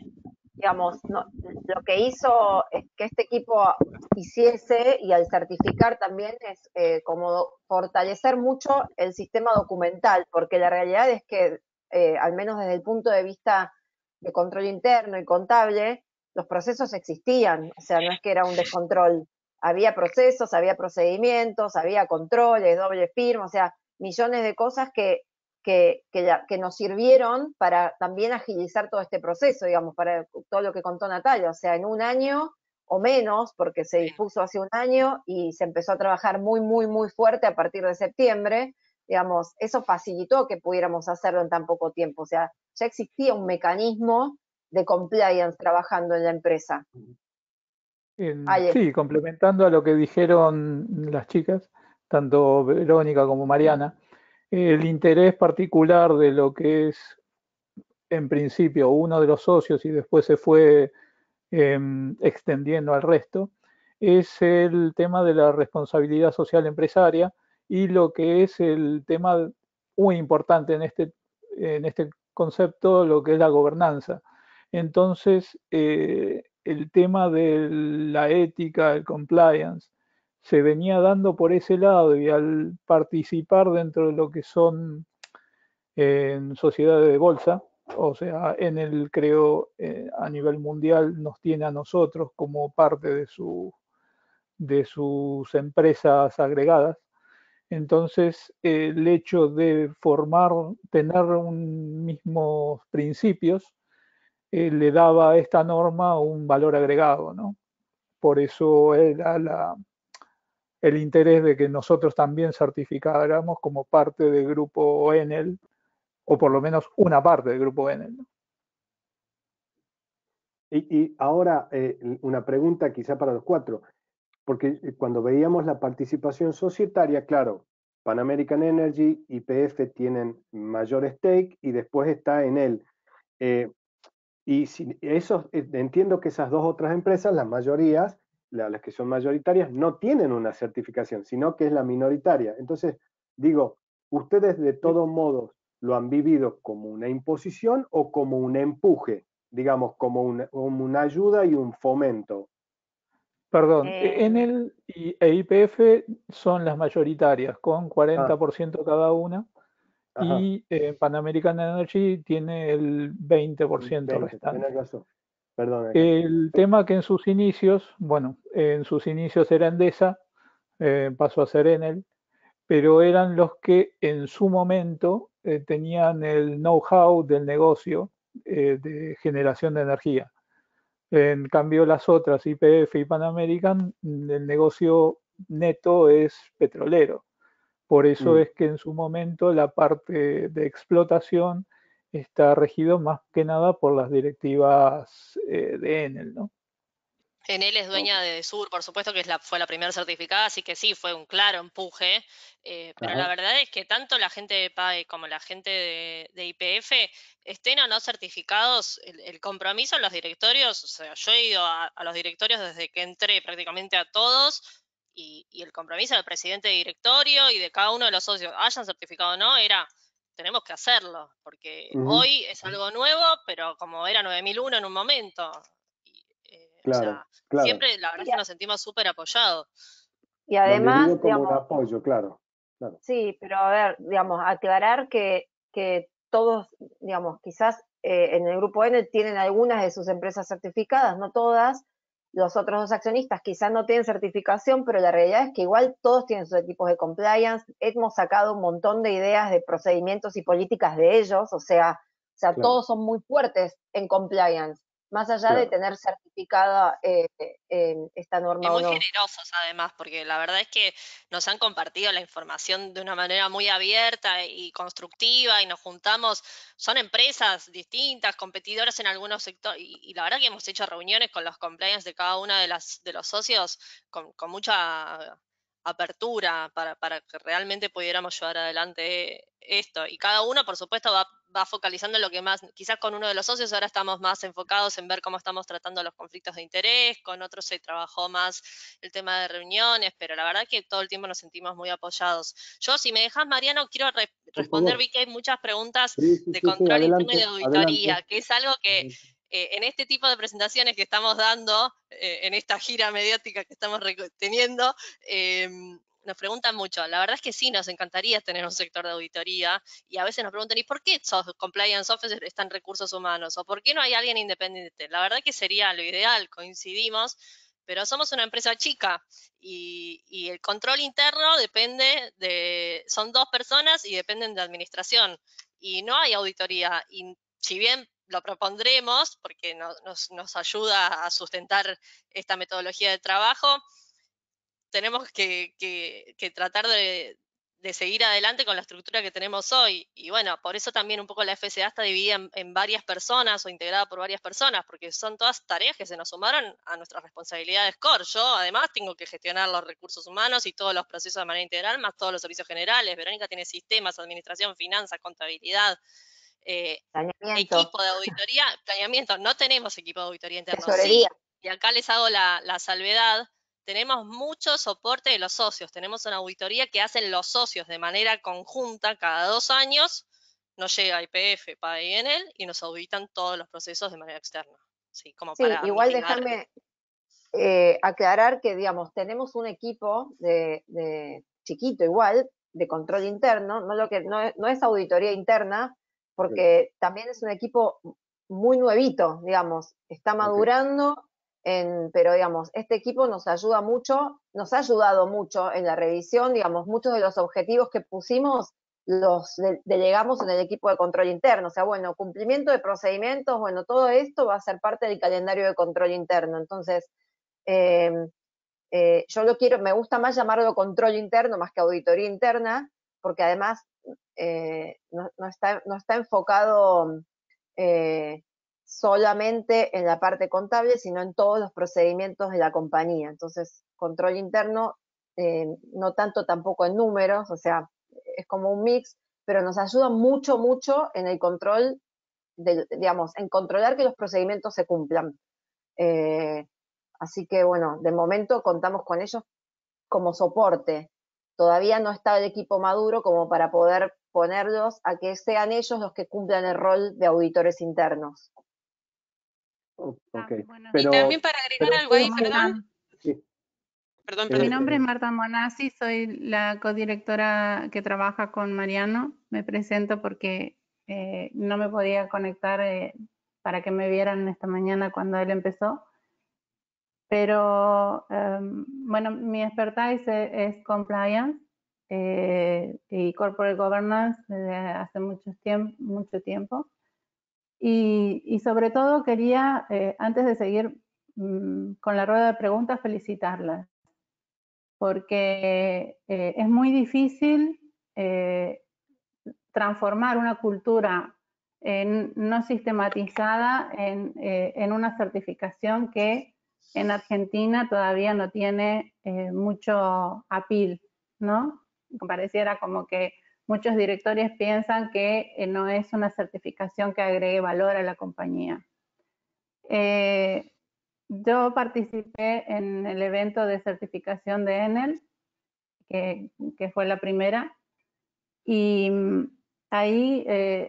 digamos, lo que hizo es que este equipo hiciese, y al certificar también, es como fortalecer mucho el sistema documental, porque la realidad es que al menos desde el punto de vista de control interno y contable, los procesos existían, o sea, no es que era un descontrol. Había procesos, había procedimientos, había controles, doble firma, o sea, millones de cosas que nos sirvieron para también agilizar todo este proceso, digamos, para todo lo que contó Natalia. O sea, en un año o menos, porque se dispuso hace un año y se empezó a trabajar muy, muy, muy fuerte a partir de septiembre, digamos, eso facilitó que pudiéramos hacerlo en tan poco tiempo. O sea, ya existía un mecanismo de compliance trabajando en la empresa. Sí, complementando a lo que dijeron las chicas, tanto Verónica como Mariana, el interés particular de lo que es, en principio, uno de los socios y después se fue extendiendo al resto, es el tema de la responsabilidad social empresaria y lo que es el tema muy importante en este concepto, lo que es la gobernanza. Entonces, el tema de la ética, el compliance, se venía dando por ese lado y al participar dentro de lo que son en sociedades de bolsa, o sea, Enel creo a nivel mundial nos tiene a nosotros como parte de sus empresas agregadas. Entonces, el hecho de tener mismos principios, le daba a esta norma un valor agregado, ¿no? Por eso era el interés de que nosotros también certificáramos como parte del grupo Enel, o por lo menos una parte del grupo Enel, ¿no? Y ahora una pregunta quizá para los cuatro, porque cuando veíamos la participación societaria, claro, Pan American Energy y YPF tienen mayor stake y después está Enel. Y entiendo que esas dos otras empresas, las mayorías, las que son mayoritarias, no tienen una certificación, sino que es la minoritaria. Entonces, digo, ¿ustedes de todos modos lo han vivido como una imposición o como un empuje? Digamos, como una ayuda y un fomento. Perdón, Enel e YPF son las mayoritarias, con 40% cada una. Ajá. Y Pan American Energy tiene el 20% restante. Tenés razón. Perdón. El tema que en sus inicios era Endesa, pasó a ser Enel, pero eran los que en su momento tenían el know-how del negocio de generación de energía. En cambio, las otras, YPF y Pan American, el negocio neto es petrolero. Por eso es que en su momento la parte de explotación está regido más que nada por las directivas de Enel, ¿no? Enel es dueña de Sur, por supuesto que fue la primera certificada, así que sí, fue un claro empuje, pero la verdad es que tanto la gente de PAE como la gente de YPF estén o no certificados, el compromiso en los directorios, o sea, yo he ido a los directorios desde que entré prácticamente a todos, y el compromiso del presidente de directorio y de cada uno de los socios, hayan certificado o no, tenemos que hacerlo, porque hoy es algo nuevo, pero como era 9001 en un momento. Claro, o sea, siempre la verdad es que nos sentimos súper apoyados. Y además, como digamos, un apoyo, claro. Sí, pero a ver, digamos, aclarar que todos, digamos, quizás en el grupo N tienen algunas de sus empresas certificadas, no todas. Los otros dos accionistas quizás no tienen certificación, pero la realidad es que igual todos tienen sus equipos de compliance. Hemos sacado un montón de ideas de procedimientos y políticas de ellos, o sea, claro, todos son muy fuertes en compliance, más allá de tener certificada esta norma. Y muy generosos además, porque la verdad es que nos han compartido la información de una manera muy abierta y constructiva y nos juntamos, son empresas distintas, competidoras en algunos sectores, y la verdad que hemos hecho reuniones con los compliance de cada una de los socios con mucha apertura para que realmente pudiéramos llevar adelante esto. Y cada uno, por supuesto, va focalizando en lo que más, quizás con uno de los socios ahora estamos más enfocados en ver cómo estamos tratando los conflictos de interés, con otros se trabajó más el tema de reuniones, pero la verdad que todo el tiempo nos sentimos muy apoyados. Yo, si me dejas, Mariano, quiero responder, vi que hay muchas preguntas de control interno y de auditoría, que es algo que en este tipo de presentaciones que estamos dando, en esta gira mediática que estamos teniendo, nos preguntan mucho. La verdad es que sí, nos encantaría tener un sector de auditoría y a veces nos preguntan, ¿y por qué compliance officer está en recursos humanos? ¿O por qué no hay alguien independiente? La verdad que sería lo ideal, coincidimos, pero somos una empresa chica y el control interno son 2 personas y dependen de administración y no hay auditoría. Y si bien lo propondremos porque nos ayuda a sustentar esta metodología de trabajo, tenemos que tratar de seguir adelante con la estructura que tenemos hoy. Y bueno, por eso también un poco la FCA está dividida en varias personas o integrada por varias personas, porque son todas tareas que se nos sumaron a nuestras responsabilidades core. Yo además tengo que gestionar los recursos humanos y todos los procesos de manera integral, más todos los servicios generales. Verónica tiene sistemas, administración, finanzas, contabilidad, equipo de auditoría, planeamiento. No tenemos equipo de auditoría interno. Sí, y acá les hago la salvedad. Tenemos mucho soporte de los socios. Tenemos una auditoría que hacen los socios de manera conjunta cada 2 años. Nos llega IPF, para INL y nos auditan todos los procesos de manera externa. Sí, como sí, para igual mitigar. déjame aclarar que, digamos, tenemos un equipo de chiquito igual, de control interno, no es auditoría interna, porque también es un equipo muy nuevito, digamos, está madurando, pero digamos, este equipo nos ayuda mucho, nos ha ayudado mucho en la revisión, digamos, muchos de los objetivos que pusimos los delegamos en el equipo de control interno, o sea, bueno, cumplimiento de procedimientos, bueno, todo esto va a ser parte del calendario de control interno, entonces, yo me gusta más llamarlo control interno más que auditoría interna, porque además no está enfocado solamente en la parte contable, sino en todos los procedimientos de la compañía. Entonces, control interno, no tanto tampoco en números, o sea, es como un mix, pero nos ayuda mucho, mucho en el control, digamos, en controlar que los procedimientos se cumplan. Así que, bueno, de momento contamos con ellos como soporte. Todavía no está el equipo maduro como para poder ponerlos a que sean ellos los que cumplan el rol de auditores internos. Okay. Bueno, y también para agregar algo ahí, perdón. Sí. Perdón. Mi nombre es Marta Monazzi, soy la codirectora que trabaja con Mariano. Me presento porque no me podía conectar para que me vieran esta mañana cuando él empezó. Pero, bueno, mi expertise es compliance y corporate governance desde hace mucho tiempo. Y sobre todo quería, antes de seguir con la rueda de preguntas, felicitarlas. Porque es muy difícil transformar una cultura no sistematizada en una certificación que en Argentina todavía no tiene mucho appeal, ¿no? Pareciera como que muchos directores piensan que no es una certificación que agregue valor a la compañía. Yo participé en el evento de certificación de Enel, que fue la primera, y ahí,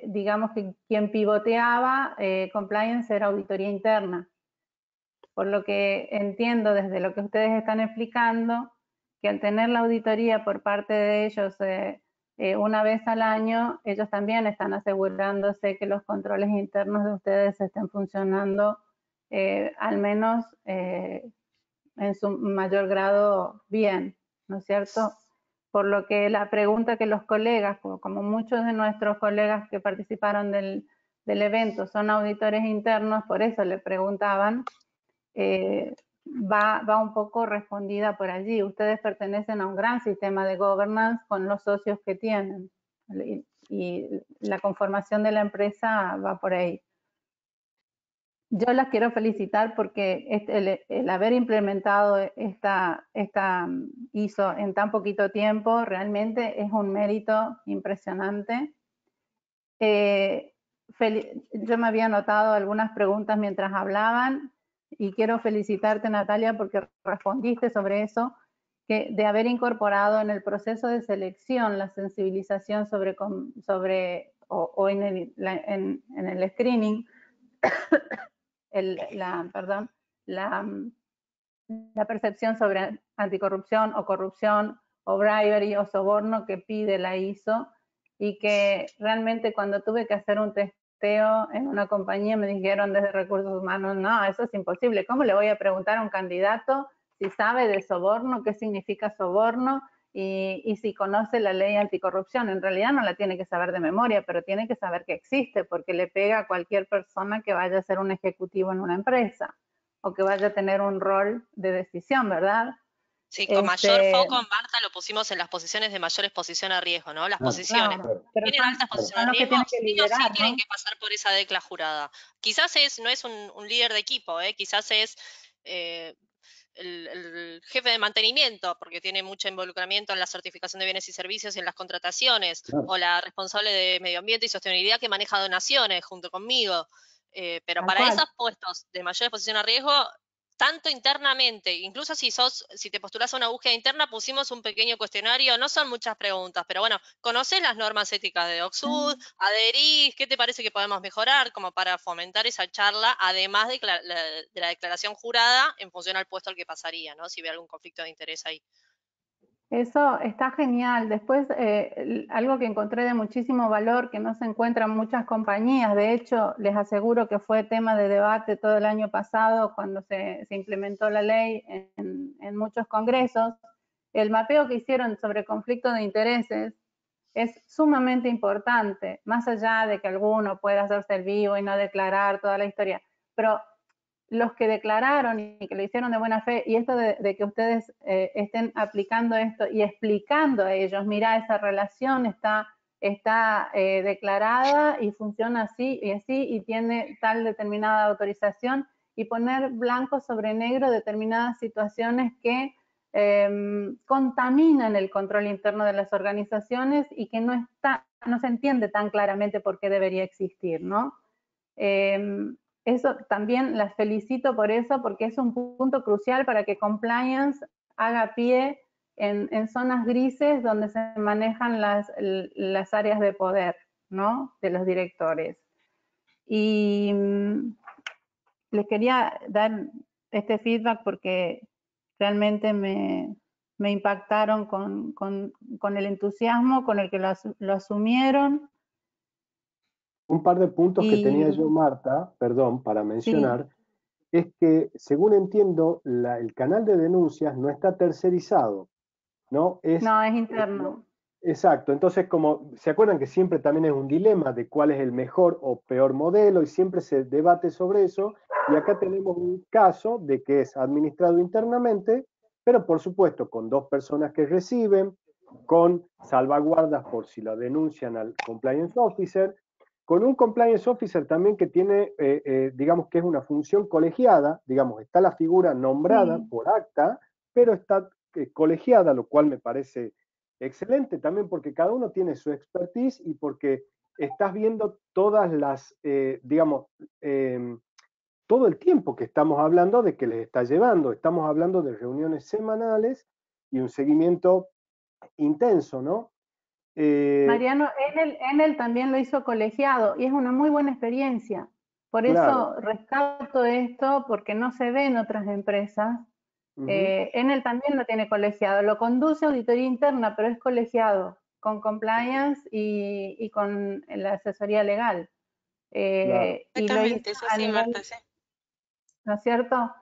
digamos que quien pivoteaba compliance era auditoría interna. Por lo que entiendo desde lo que ustedes están explicando, que al tener la auditoría por parte de ellos una vez al año, ellos también están asegurándose que los controles internos de ustedes estén funcionando al menos en su mayor grado bien, ¿no es cierto? Por lo que la pregunta que los colegas, como muchos de nuestros colegas que participaron del evento son auditores internos, por eso le preguntaban, va un poco respondida por allí. Ustedes pertenecen a un gran sistema de governance con los socios que tienen y la conformación de la empresa va por ahí. Yo las quiero felicitar porque el haber implementado esta ISO en tan poquito tiempo realmente es un mérito impresionante. Yo me había anotado algunas preguntas mientras hablaban y quiero felicitarte, Natalia, porque respondiste sobre eso, que de haber incorporado en el proceso de selección la sensibilización o en el screening la percepción sobre anticorrupción o corrupción o bribery o soborno que pide la ISO, y que realmente cuando tuve que hacer un testeo en una compañía me dijeron desde recursos humanos, no, eso es imposible, ¿cómo le voy a preguntar a un candidato si sabe de soborno, qué significa soborno y si conoce la ley anticorrupción? En realidad no la tiene que saber de memoria, pero tiene que saber que existe, porque le pega a cualquier persona que vaya a ser un ejecutivo en una empresa o que vaya a tener un rol de decisión, ¿verdad? Sí, con mayor foco, Marta, lo pusimos en las posiciones de mayor exposición a riesgo, ¿no? Las posiciones Claro, que tienen alta exposición a los que riesgo, tienen que sí o liderar, sí tienen ¿no? que pasar por esa decla jurada. Quizás no es un líder de equipo, quizás es el jefe de mantenimiento, porque tiene mucho involucramiento en la certificación de bienes y servicios y en las contrataciones, o la responsable de medio ambiente y sostenibilidad que maneja donaciones junto conmigo. Pero para esos puestos de mayor exposición a riesgo, tanto internamente, incluso si te postulás a una búsqueda interna, pusimos un pequeño cuestionario, no son muchas preguntas, pero bueno, ¿conocés las normas éticas de OXUD? ¿Adherís? ¿Qué te parece que podemos mejorar? Como para fomentar esa charla, además de la declaración jurada en función al puesto al que pasaría, ¿no? Si ve algún conflicto de interés ahí. Eso está genial. Después, algo que encontré de muchísimo valor, que no se encuentra en muchas compañías, de hecho, les aseguro que fue tema de debate todo el año pasado cuando se implementó la ley en muchos congresos. El mapeo que hicieron sobre conflicto de intereses es sumamente importante, más allá de que alguno pueda hacerse el vivo y no declarar toda la historia, pero los que declararon y que lo hicieron de buena fe, y esto de que ustedes estén aplicando esto y explicando a ellos, mira, esa relación está declarada y funciona así y tiene tal determinada autorización, y poner blanco sobre negro determinadas situaciones que contaminan el control interno de las organizaciones y que no se entiende tan claramente por qué debería existir, ¿no? Eso también las felicito por eso, porque es un punto crucial para que compliance haga pie en zonas grises donde se manejan las áreas de poder, ¿no? De los directores. Y les quería dar este feedback porque realmente me impactaron con el entusiasmo con el que lo asumieron. Un par de puntos que tenía yo, Marta, perdón, para mencionar, es que, según entiendo, el canal de denuncias no está tercerizado, ¿no? No, es interno. Exacto, entonces como, ¿se acuerdan que siempre también es un dilema de cuál es el mejor o peor modelo y siempre se debate sobre eso? Y acá tenemos un caso de que es administrado internamente, pero por supuesto con dos personas que reciben, con salvaguardas por si lo denuncian al compliance officer, con un compliance officer también que tiene, digamos que es una función colegiada, digamos, está la figura nombrada por acta, pero está colegiada, lo cual me parece excelente también porque cada uno tiene su expertise y porque estás viendo todas las, digamos, todo el tiempo que estamos hablando de que les está llevando. Estamos hablando de reuniones semanales y un seguimiento intenso, ¿no? Mariano, Enel también lo hizo colegiado y es una muy buena experiencia. Por eso rescato esto, porque no se ve en otras empresas. Enel también lo tiene colegiado, lo conduce auditoría interna, pero es colegiado, con compliance y con la asesoría legal. Exactamente, es así, Marta, sí. ¿No es cierto?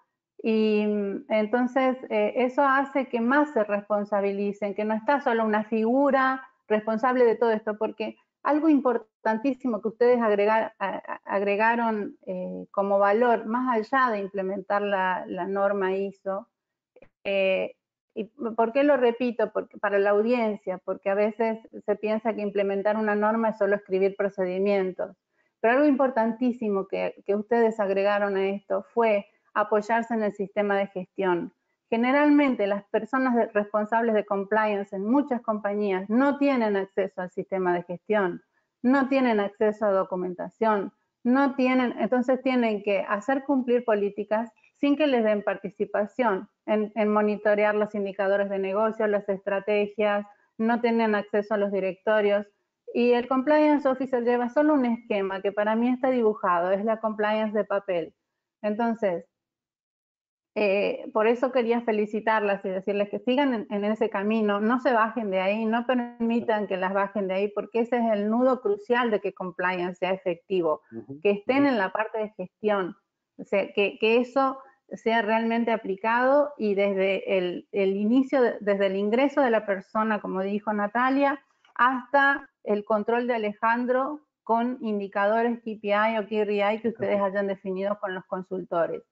Y entonces eso hace que más se responsabilicen, que no está solo una figura responsable de todo esto, porque algo importantísimo que ustedes agregaron como valor, más allá de implementar la norma ISO, ¿y por qué lo repito? Porque para la audiencia, porque a veces se piensa que implementar una norma es solo escribir procedimientos, pero algo importantísimo que ustedes agregaron a esto fue apoyarse en el sistema de gestión. Generalmente las personas responsables de compliance en muchas compañías no tienen acceso al sistema de gestión, no tienen acceso a documentación, entonces tienen que hacer cumplir políticas sin que les den participación en monitorear los indicadores de negocio, las estrategias, no tienen acceso a los directorios. Y el compliance officer lleva solo un esquema que para mí está dibujado, es la compliance de papel. Entonces, por eso quería felicitarlas y decirles que sigan en ese camino, no se bajen de ahí, no permitan que las bajen de ahí, porque ese es el nudo crucial de que compliance sea efectivo, que estén en la parte de gestión, o sea, que eso sea realmente aplicado y desde el inicio, desde el ingreso de la persona, como dijo Natalia, hasta el control de Alejandro con indicadores KPI o KRI que ustedes hayan definido con los consultores.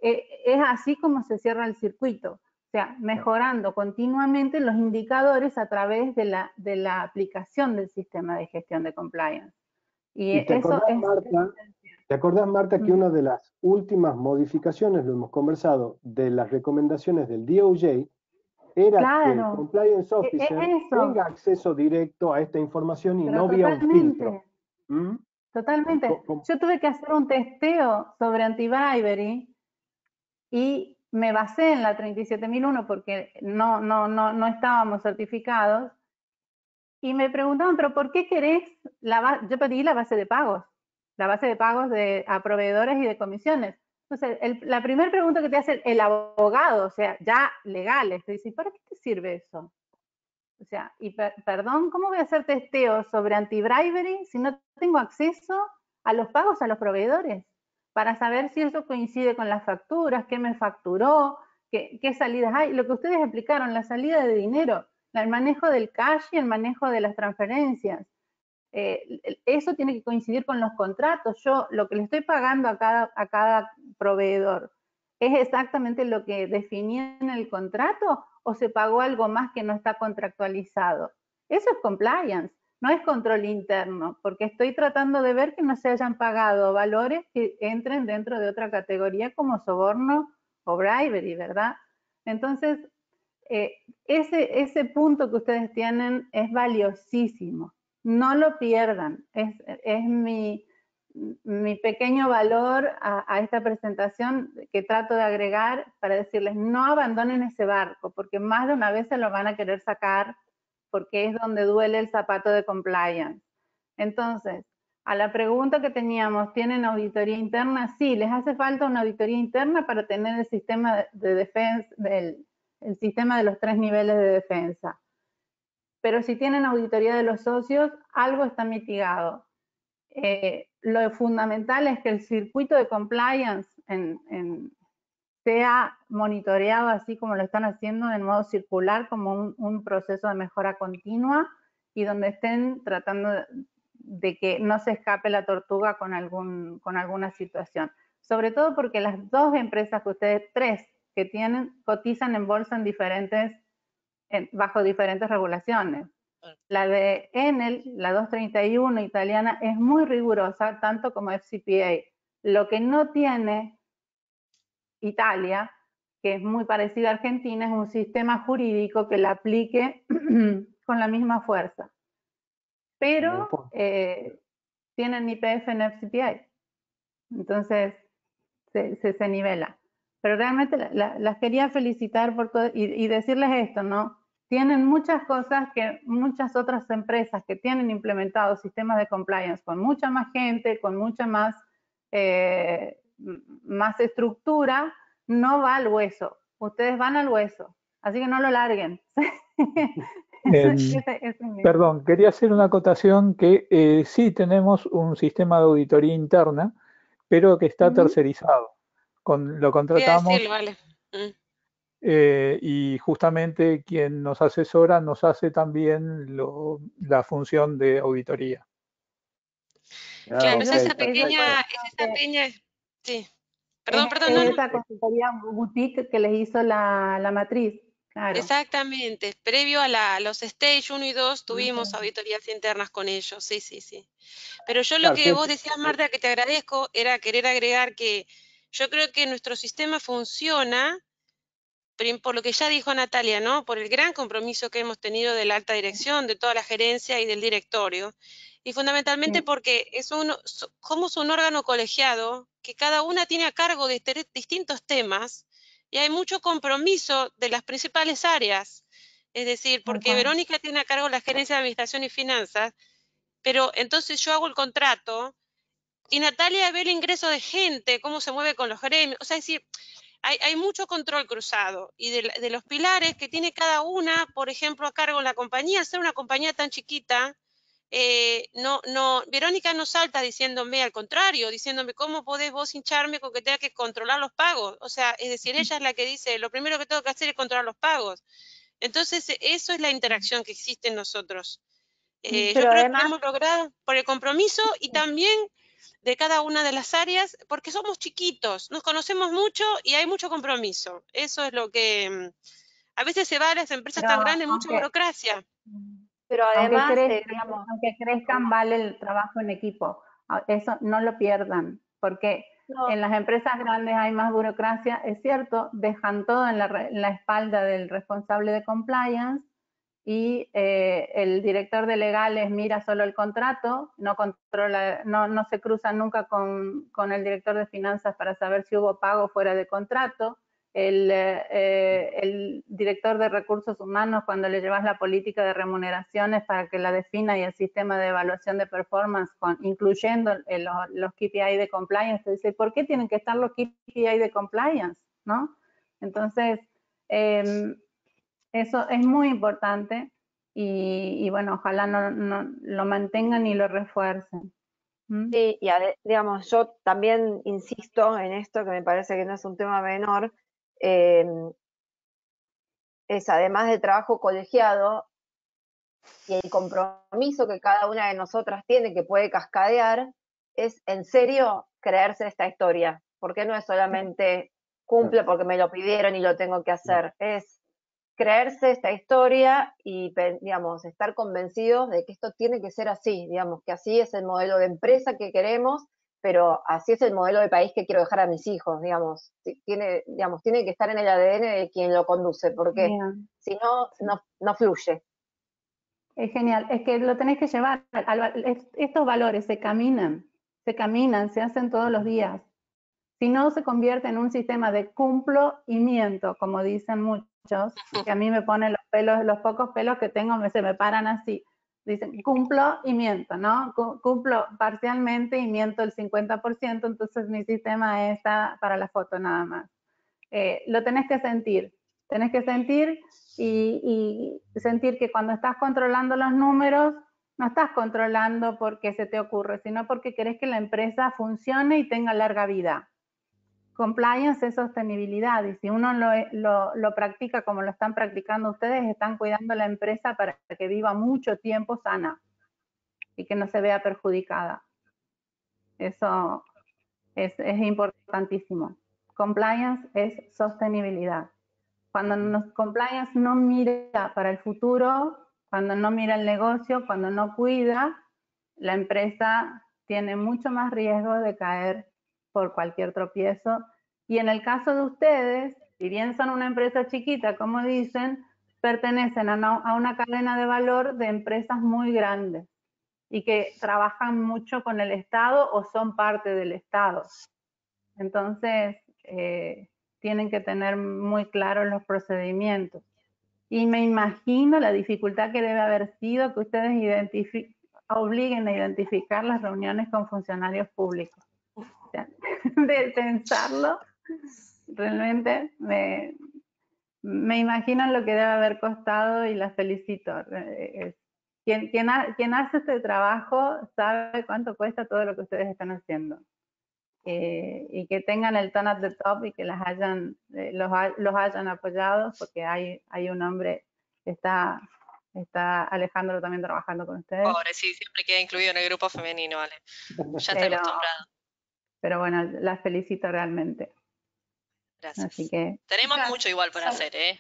Es así como se cierra el circuito, o sea, mejorando continuamente los indicadores a través de la aplicación del sistema de gestión de compliance. Y ¿te eso acordás, es... Marta? ¿Te acordás, Marta, que una de las últimas modificaciones, lo hemos conversado, de las recomendaciones del DOJ era que el Compliance Officer tenga acceso directo a esta información y no vía un filtro? Totalmente. Yo tuve que hacer un testeo sobre anti-bribery y me basé en la 37001 porque no estábamos certificados y me preguntaban, pero ¿por qué querés yo pedí la base de pagos a proveedores y de comisiones? Entonces, la primera pregunta que te hace el abogado, o sea, ya legales, te dice, ¿para qué te sirve eso? O sea, y perdón, ¿cómo voy a hacer testeo sobre anti-bribery si no tengo acceso a los pagos a los proveedores? Para saber si eso coincide con las facturas, qué me facturó, qué salidas hay. Lo que ustedes explicaron, la salida de dinero, el manejo del cash y el manejo de las transferencias. Eso tiene que coincidir con los contratos. Yo lo que le estoy pagando a cada proveedor, ¿es exactamente lo que definí en el contrato o se pagó algo más que no está contractualizado? Eso es compliance, no es control interno, porque estoy tratando de ver que no se hayan pagado valores que entren dentro de otra categoría como soborno o bribery, ¿verdad? Entonces, ese punto que ustedes tienen es valiosísimo. No lo pierdan. Es mi pequeño valor a esta presentación que trato de agregar para decirles no abandonen ese barco, porque más de una vez se lo van a querer sacar porque es donde duele el zapato de compliance. Entonces, a la pregunta que teníamos, ¿tienen auditoría interna? Sí, les hace falta una auditoría interna para tener el sistema de defensa, el sistema de los 3 niveles de defensa. Pero si tienen auditoría de los socios, algo está mitigado. Lo fundamental es que el circuito de compliance sea monitoreado así como lo están haciendo en modo circular, como un proceso de mejora continua y donde estén tratando de que no se escape la tortuga con alguna situación. Sobre todo porque las dos empresas que ustedes, 3 que tienen, cotizan en bolsa bajo diferentes regulaciones. La de Enel, la 231 italiana, es muy rigurosa, tanto como FCPA. Lo que no tiene Italia, que es muy parecida a Argentina, es un sistema jurídico que la aplique con la misma fuerza. Pero tienen IPF en FCPA. Entonces, se nivela. Pero realmente las quería felicitar por todo y decirles esto, ¿no? Tienen muchas cosas que muchas otras empresas que tienen implementados sistemas de compliance con mucha más gente, con mucha más estructura, no va al hueso. Ustedes van al hueso, así que no lo larguen. Perdón, quería hacer una acotación que sí tenemos un sistema de auditoría interna, pero que está tercerizado. Lo contratamos. Voy a decirlo, vale. Y justamente quien nos asesora nos hace también la función de auditoría. Claro, es esa pequeña, sí. Perdón, no. Esa consultoría boutique que les hizo la matriz, claro. Exactamente. Previo a los Stage 1 y 2 tuvimos auditorías internas con ellos, sí. Pero yo lo que vos decías, Marta, que te agradezco, era querer agregar que yo creo que nuestro sistema funciona por lo que ya dijo Natalia, ¿no? Por el gran compromiso que hemos tenido de la alta dirección, de toda la gerencia y del directorio. Y fundamentalmente porque somos un órgano colegiado que cada una tiene a cargo de distintos temas y hay mucho compromiso de las principales áreas. Es decir, porque Verónica tiene a cargo la gerencia de administración y finanzas, pero entonces yo hago el contrato y Natalia ve el ingreso de gente, cómo se mueve con los gremios. O sea, es decir, hay mucho control cruzado, y de los pilares que tiene cada una, por ejemplo, a cargo la compañía, al ser una compañía tan chiquita, Verónica no salta diciéndome, al contrario, diciéndome, ¿cómo podés vos hincharme con que tenga que controlar los pagos? O sea, es decir, ella es la que dice, lo primero que tengo que hacer es controlar los pagos. Entonces, eso es la interacción que existe en nosotros. Yo creo que lo hemos logrado por el compromiso y también de cada una de las áreas, porque somos chiquitos, nos conocemos mucho y hay mucho compromiso. Eso es lo que a veces se va a las empresas tan grandes, mucha burocracia. Pero además, aunque crezcan, vale el trabajo en equipo. Eso no lo pierdan, porque en las empresas grandes hay más burocracia, es cierto, dejan todo en la espalda del responsable de compliance, y el director de legales mira solo el contrato, no controla, no se cruza nunca con el director de finanzas para saber si hubo pago fuera de contrato. El director de recursos humanos, cuando le llevas la política de remuneraciones para que la defina, y el sistema de evaluación de performance, incluyendo los KPI de compliance, te dice, ¿por qué tienen que estar los KPI de compliance? ¿No? Entonces, eso es muy importante, y bueno, ojalá no lo mantengan y lo refuercen. Sí, y digamos, yo también insisto en esto, que me parece que no es un tema menor, es además del trabajo colegiado y el compromiso que cada una de nosotras tiene, que puede cascadear, es en serio creerse esta historia, porque no es solamente cumple porque me lo pidieron y lo tengo que hacer, es creerse esta historia y, digamos, estar convencidos de que esto tiene que ser así, digamos, que así es el modelo de empresa que queremos, pero así es el modelo de país que quiero dejar a mis hijos, digamos, tiene que estar en el ADN de quien lo conduce, porque si no, no fluye. Es genial, es que lo tenés que llevar, estos valores se caminan, se hacen todos los días. Si no, se convierte en un sistema de cumplo y miento, como dicen muchos, que a mí me ponen los pocos pelos que tengo, se me paran así. Dicen, cumplo y miento, ¿no? Cumplo parcialmente y miento el 50%, entonces mi sistema está para la foto nada más. Lo tenés que sentir y sentir que cuando estás controlando los números, no estás controlando porque se te ocurre, sino porque querés que la empresa funcione y tenga larga vida. Compliance es sostenibilidad, y si uno lo practica como lo están practicando ustedes, están cuidando la empresa para que viva mucho tiempo sana y que no se vea perjudicada. Eso es importantísimo. Compliance es sostenibilidad. Cuando compliance no mira para el futuro, cuando no mira el negocio, cuando no cuida, la empresa tiene mucho más riesgo de caer por cualquier tropiezo. Y en el caso de ustedes, si bien son una empresa chiquita, como dicen, pertenecen a una cadena de valor de empresas muy grandes y que trabajan mucho con el Estado o son parte del Estado. Entonces, tienen que tener muy claros los procedimientos. Y me imagino la dificultad que debe haber sido que ustedes obliguen a identificar las reuniones con funcionarios públicos. O sea, de pensarlo, realmente me imagino lo que debe haber costado, y las felicito. Quien hace este trabajo sabe cuánto cuesta todo lo que ustedes están haciendo. Y que tengan el turn at the top y que los hayan apoyado, porque hay un hombre que está Alejandro también trabajando con ustedes. Pobre, sí, siempre queda incluido en el grupo femenino, vale. Ya está acostumbrado. Pero bueno, las felicito realmente. Gracias. Así que tenemos mucho igual por hacer, ¿eh?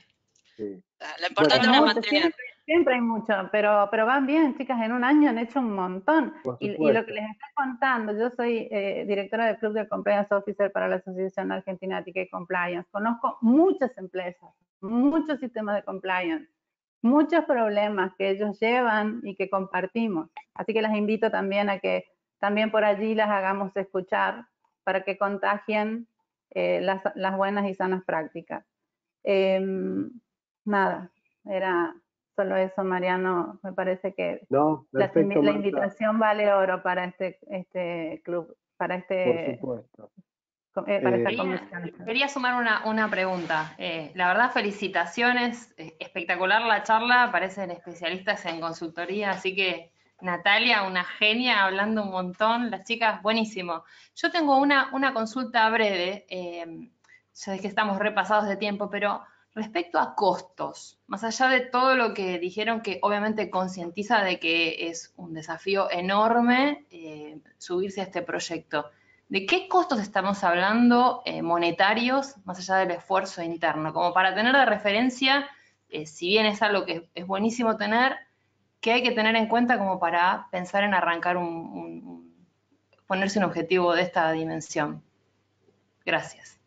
Sí. Lo importante es mantener. Siempre hay mucho, pero van bien, chicas, en un año han hecho un montón. Y lo que les estoy contando, yo soy directora del Club de Compliance Officer para la Asociación Argentina de Ética y Compliance. Conozco muchas empresas, muchos sistemas de compliance, muchos problemas que ellos llevan y que compartimos. Así que las invito también a que también por allí las hagamos escuchar para que contagien las buenas y sanas prácticas. Nada, era solo eso, Mariano. Me parece que la invitación vale oro para este club, para Por supuesto. para estar convencional. Quería sumar una pregunta. La verdad, felicitaciones, espectacular la charla, parecen especialistas en consultoría, así que Natalia, una genia, hablando un montón, las chicas, buenísimo. Yo tengo una consulta breve, ya es que estamos repasados de tiempo, pero respecto a costos, más allá de todo lo que dijeron, que obviamente concientiza de que es un desafío enorme subirse a este proyecto, ¿de qué costos estamos hablando monetarios, más allá del esfuerzo interno? Como para tener de referencia, si bien es algo que es buenísimo tener, ¿qué hay que tener en cuenta como para pensar en arrancar ponerse un objetivo de esta dimensión? Gracias.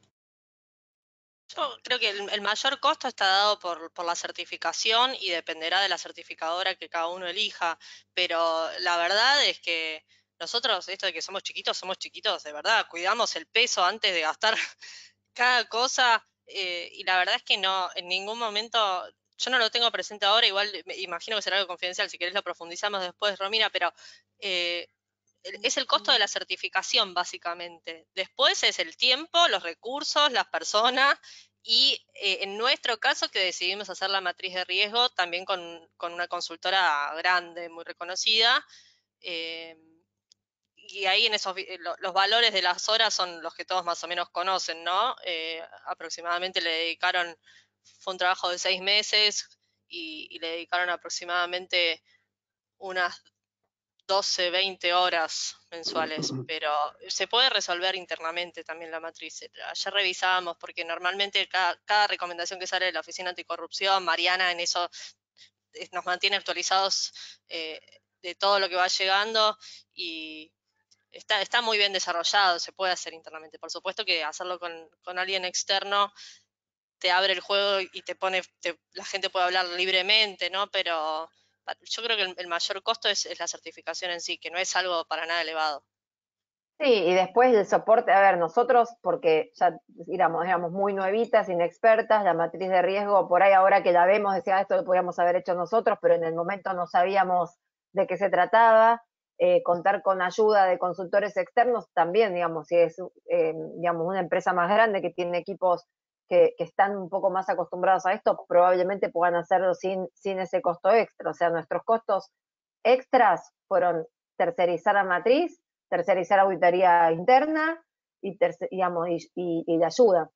Yo creo que el mayor costo está dado por la certificación y dependerá de la certificadora que cada uno elija, pero la verdad es que nosotros, esto de que somos chiquitos, de verdad, cuidamos el peso antes de gastar cada cosa, y la verdad es que no, en ningún momento, yo no lo tengo presente ahora, igual me imagino que será algo confidencial, si querés lo profundizamos después, Romina, pero es el costo de la certificación, básicamente. Después es el tiempo, los recursos, las personas y en nuestro caso que decidimos hacer la matriz de riesgo también con una consultora grande, muy reconocida. Y ahí en esos los valores de las horas son los que todos más o menos conocen, ¿no? Aproximadamente le dedicaron, fue un trabajo de 6 meses y le dedicaron aproximadamente unas 12, 20 horas mensuales, pero se puede resolver internamente también la matriz. Ayer revisábamos, porque normalmente cada recomendación que sale de la Oficina Anticorrupción, Mariana en eso nos mantiene actualizados de todo lo que va llegando y está muy bien desarrollado, se puede hacer internamente. Por supuesto que hacerlo con alguien externo te abre el juego y te pone, la gente puede hablar libremente, ¿no? Pero yo creo que el mayor costo es la certificación en sí, que no es algo para nada elevado. Sí, y después el soporte, a ver, nosotros, porque ya éramos muy nuevitas, inexpertas, la matriz de riesgo, por ahí ahora que la vemos, decía, esto lo podíamos haber hecho nosotros, pero en el momento no sabíamos de qué se trataba. Contar con ayuda de consultores externos también, digamos, si es, digamos, una empresa más grande que tiene equipos que están un poco más acostumbrados a esto, probablemente puedan hacerlo sin ese costo extra. O sea, nuestros costos extras fueron tercerizar la matriz, tercerizar auditoría interna y, digamos, y de ayuda.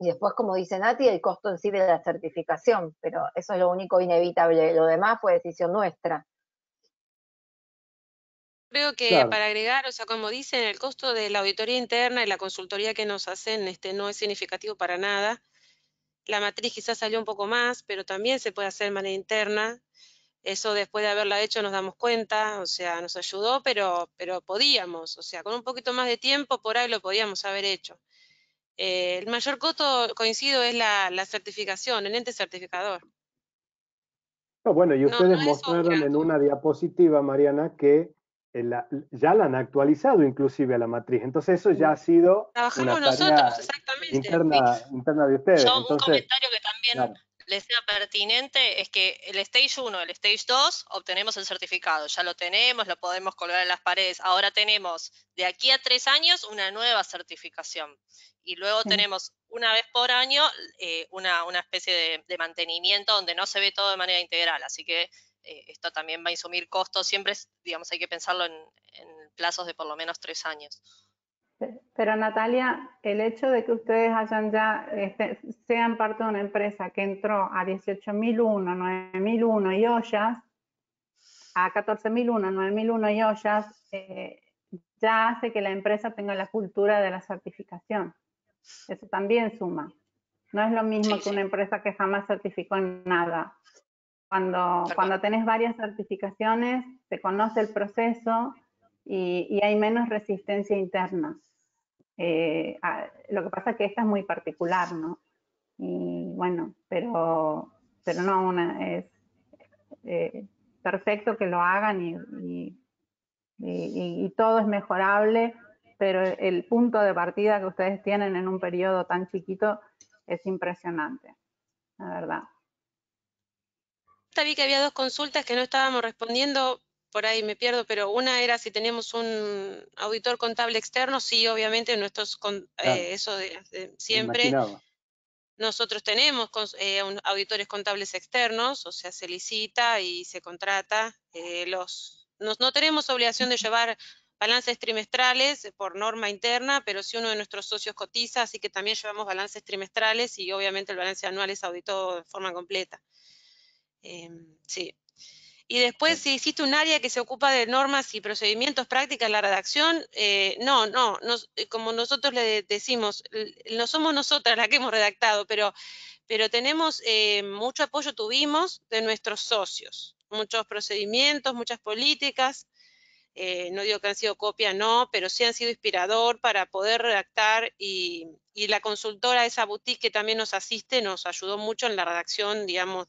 Y después, como dice Nati, el costo en sí de la certificación, pero eso es lo único inevitable. Lo demás fue decisión nuestra. Creo que Claro. para agregar, o sea, como dicen, el costo de la auditoría interna y la consultoría que nos hacen no es significativo para nada. La matriz quizás salió un poco más, pero también se puede hacer de manera interna. Eso después de haberla hecho nos damos cuenta, o sea, nos ayudó, pero podíamos, o sea, con un poquito más de tiempo por ahí lo podíamos haber hecho. El mayor costo, coincido, es la certificación, el ente certificador. No, bueno, y ustedes es mostraron obvio. en una diapositiva, Mariana, que ya la han actualizado inclusive a la matriz. Entonces eso ya ha sido Trabajamos una tarea nosotros, exactamente. interna de ustedes. Yo, un Entonces, comentario que también claro. les sea pertinente es que el Stage 1, el Stage 2, obtenemos el certificado. Ya lo tenemos, lo podemos colgar en las paredes. Ahora tenemos, de aquí a 3 años, una nueva certificación. Y luego tenemos, una vez por año, una especie de mantenimiento donde no se ve todo de manera integral. Así que esto también va a insumir costos. Siempre, digamos, hay que pensarlo en plazos de por lo menos 3 años. Pero Natalia, el hecho de que ustedes hayan ya, sean parte de una empresa que entró a 18.001, 9.001 y ollas, a 14.001, 9.001 y ollas, ya hace que la empresa tenga la cultura de la certificación. Eso también suma. No es lo mismo que una empresa que jamás certificó en nada. Cuando tenés varias certificaciones, se conoce el proceso y hay menos resistencia interna. Lo que pasa es que esta es muy particular, ¿no? Y bueno, pero no, es perfecto que lo hagan y todo es mejorable, pero el punto de partida que ustedes tienen en un periodo tan chiquito es impresionante, la verdad. Vi que había 2 consultas que no estábamos respondiendo. por ahí me pierdo, pero una era si teníamos un auditor contable externo, sí, obviamente nuestros, Claro, eso de me siempre. imaginaba. Nosotros tenemos auditores contables externos, o sea, se licita y se contrata. No tenemos obligación de llevar balances trimestrales por norma interna, pero sí uno de nuestros socios cotiza, así que también llevamos balances trimestrales y obviamente el balance anual es auditado de forma completa. Sí. Y después, si hiciste un área que se ocupa de normas y procedimientos, prácticas en la redacción, como nosotros le decimos, no somos nosotras las que hemos redactado, pero tenemos mucho apoyo, tuvimos de nuestros socios, muchos procedimientos, muchas políticas, no digo que han sido copia, no, pero sí han sido inspirador para poder redactar y la consultora, esa boutique que también nos asiste, nos ayudó mucho en la redacción, digamos,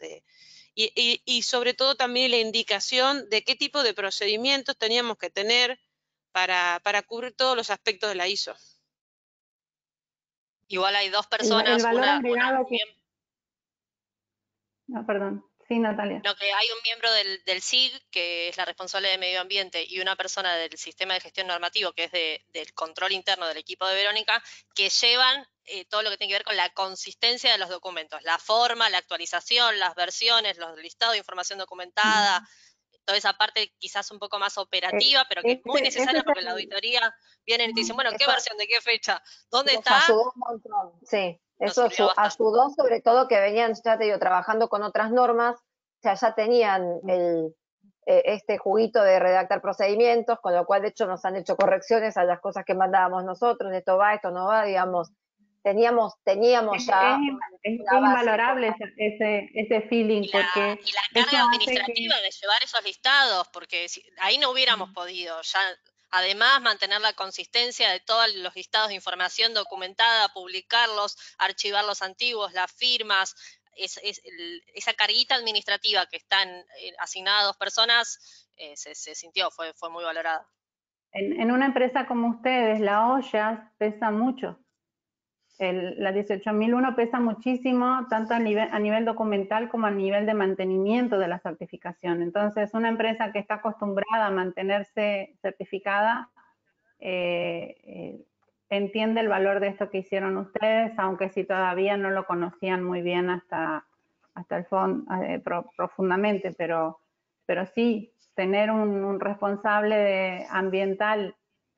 y sobre todo también la indicación de qué tipo de procedimientos teníamos que tener para cubrir todos los aspectos de la ISO. Igual hay dos El personas, valor agregado que... miembro. No, perdón. Sí, Natalia. No, que hay un miembro del SIG, que es la responsable de medio ambiente, y una persona del sistema de gestión normativo, que es del control interno del equipo de Verónica, que llevan todo lo que tiene que ver con la consistencia de los documentos, la forma, la actualización, las versiones, los listados de información documentada, toda esa parte quizás un poco más operativa, pero que es muy necesaria porque en la auditoría vienen y te dicen, bueno, ¿qué versión? ¿De qué fecha? ¿Dónde está? Nos ayudó un montón, sí. Eso bastante. ayudó sobre todo que venían, ya te digo, trabajando con otras normas, o sea, ya tenían este juguito de redactar procedimientos, con lo cual de hecho nos han hecho correcciones a las cosas que mandábamos nosotros, esto va, esto no va, digamos, teníamos ya es una base. invalorable ese feeling, porque y la carga administrativa de llevar esos listados, porque ahí no hubiéramos podido. Ya, además, mantener la consistencia de todos los listados de información documentada, publicarlos, archivar los antiguos, las firmas, esa carguita administrativa que están asignadas a 2 personas, se sintió, fue muy valorada. En una empresa como ustedes, la olla pesa mucho. La 18001 pesa muchísimo, tanto a nivel documental como a nivel de mantenimiento de la certificación. Entonces, una empresa que está acostumbrada a mantenerse certificada entiende el valor de esto que hicieron ustedes, aunque si todavía no lo conocían muy bien hasta el fondo, profundamente, pero sí, tener un responsable ambiental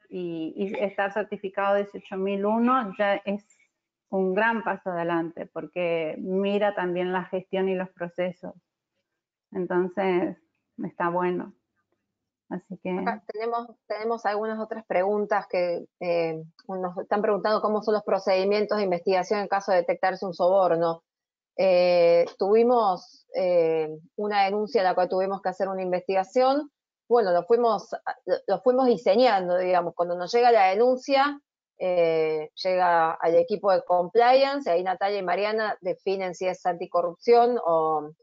y estar certificado 18001 ya es un gran paso adelante, porque mira también la gestión y los procesos. Entonces, está bueno. Así que... Acá tenemos algunas otras preguntas que nos están preguntando cómo son los procedimientos de investigación en caso de detectarse un soborno. Tuvimos una denuncia en la cual tuvimos que hacer una investigación. Bueno, lo fuimos diseñando, digamos. Cuando nos llega la denuncia, llega al equipo de compliance, y ahí Natalia y Mariana definen si es anticorrupción o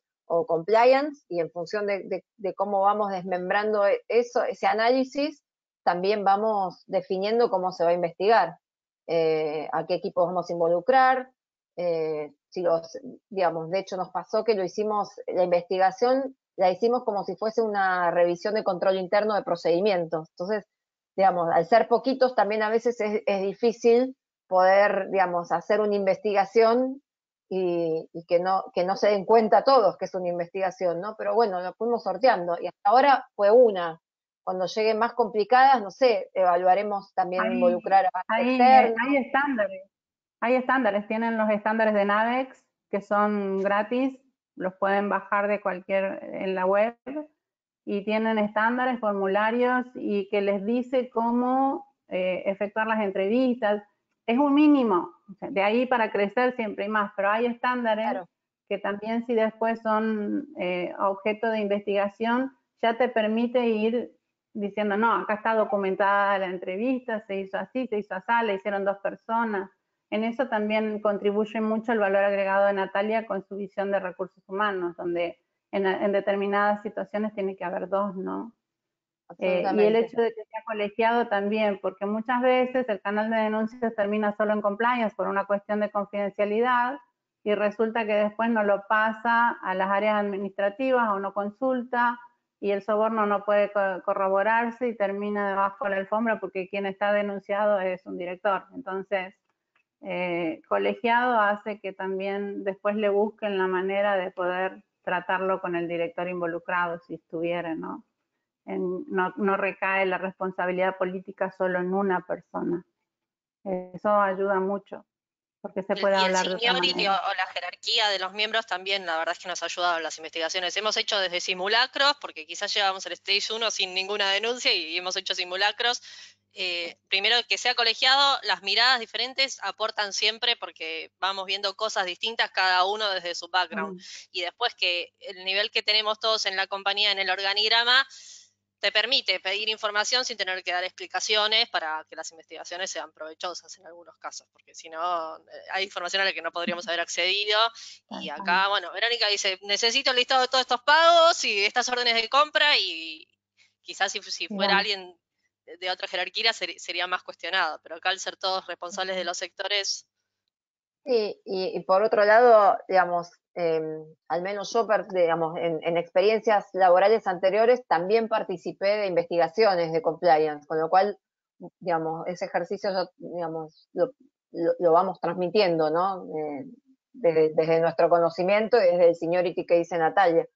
compliance, y en función de cómo vamos desmembrando ese análisis, también vamos definiendo cómo se va a investigar, a qué equipos vamos a involucrar, digamos, de hecho nos pasó que la investigación la hicimos como si fuese una revisión de control interno de procedimientos. Entonces, digamos, al ser poquitos también a veces es difícil poder, digamos, hacer una investigación y que no se den cuenta todos que es una investigación, ¿no? Pero bueno, lo fuimos sorteando y hasta ahora fue una. Cuando lleguen más complicadas, no sé, evaluaremos también involucrar a externos. Hay estándares, tienen los estándares de NAVEX que son gratis, los pueden bajar en la web, y tienen estándares, formularios, y que les dice cómo efectuar las entrevistas. Es un mínimo, de ahí para crecer siempre hay más, pero hay estándares, claro, que también si después son objeto de investigación, ya te permite ir diciendo, no, acá está documentada la entrevista, se hizo así, se hizo así, le hicieron 2 personas. En eso también contribuye mucho el valor agregado de Natalia con su visión de recursos humanos, donde en determinadas situaciones tiene que haber 2, ¿no? Y el hecho de que sea colegiado también, porque muchas veces el canal de denuncias termina solo en compliance por una cuestión de confidencialidad y resulta que después no lo pasa a las áreas administrativas o no consulta, y el soborno no puede corroborarse y termina debajo de la alfombra porque quien está denunciado es un director. Entonces, colegiado hace que también después le busquen la manera de poder tratarlo con el director involucrado si estuviera, ¿no? No recae la responsabilidad política solo en una persona. Eso ayuda mucho, porque se puede hablar de otra seniority manera. o la jerarquía de los miembros también, la verdad es que nos ha ayudado en las investigaciones. Hemos hecho desde simulacros, porque quizás llevamos el Stage 1 sin ninguna denuncia y hemos hecho simulacros. Primero, que sea colegiado, las miradas diferentes aportan siempre porque vamos viendo cosas distintas cada uno desde su background. Y después que el nivel que tenemos todos en la compañía, en el organigrama, te permite pedir información sin tener que dar explicaciones para que las investigaciones sean provechosas en algunos casos, porque si no, hay información a la que no podríamos haber accedido. Y acá, bueno, Verónica dice, necesito el listado de todos estos pagos y estas órdenes de compra, y quizás si fuera alguien de otra jerarquía sería más cuestionado, pero acá al ser todos responsables de los sectores... Sí, y por otro lado, digamos, al menos yo, digamos, en experiencias laborales anteriores también participé de investigaciones de compliance, con lo cual, digamos, ese ejercicio, digamos, lo vamos transmitiendo, ¿no? Desde nuestro conocimiento y desde el seniority que dice Natalia.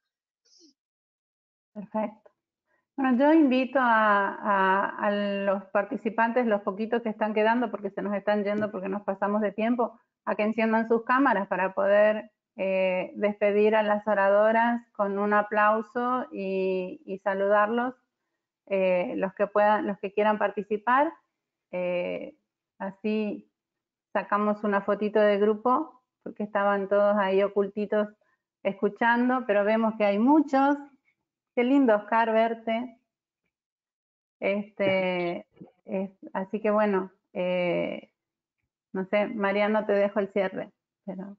Perfecto. Bueno, yo invito a los participantes, los poquitos que están quedando, porque se nos están yendo porque nos pasamos de tiempo, a que enciendan sus cámaras para poder despedir a las oradoras con un aplauso y saludarlos, los que puedan, los que quieran participar. Así sacamos una fotito de grupo, porque estaban todos ahí ocultitos escuchando, pero vemos que hay muchos. Qué lindo, Oscar, verte. Así que bueno, no sé, Mariano, te dejo el cierre. Pero...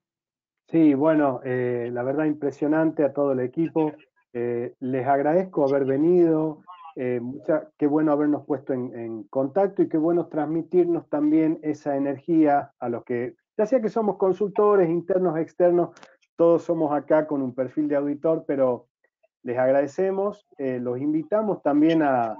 Sí, bueno, la verdad impresionante a todo el equipo. Les agradezco haber venido. Qué bueno habernos puesto en contacto y qué bueno transmitirnos también esa energía a los que, ya sea que somos consultores, internos, externos, todos somos acá con un perfil de auditor, pero les agradecemos. Los invitamos también a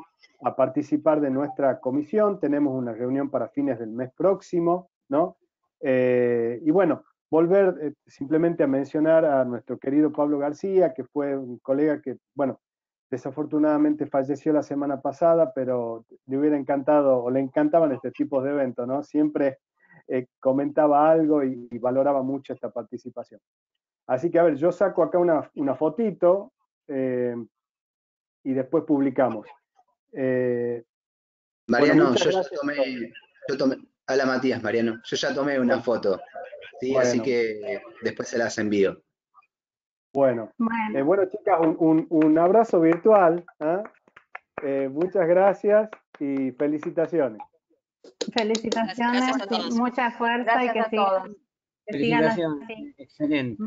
participar de nuestra comisión. Tenemos una reunión para fines del mes próximo, ¿no? Y bueno, volver simplemente a mencionar a nuestro querido Pablo García, que fue un colega que, bueno, desafortunadamente falleció la semana pasada, pero le hubiera encantado, o le encantaban este tipo de eventos, ¿no? Siempre comentaba algo y valoraba mucho esta participación. Así que, a ver, yo saco acá una fotito y después publicamos. Mariano, bueno, yo ya tomé, hola Matías, Mariano, yo ya tomé una foto, ¿sí? Bueno. Así que después se las envío. Bueno, chicas, un abrazo virtual. Muchas gracias y felicitaciones. Felicitaciones, gracias a todos. Mucha fuerza. Gracias y que sigan así. Excelente.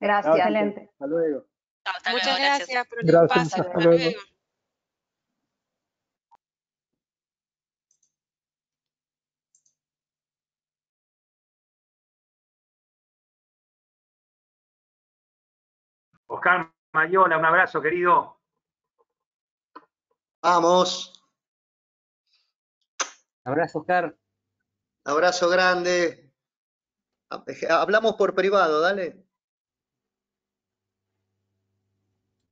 Gracias. Excelente. Hasta luego. Muchas gracias por el Gracias, espacio. hasta luego. Oscar Mayola, un abrazo, querido. Vamos. Abrazo, Oscar. Abrazo grande. Hablamos por privado, dale.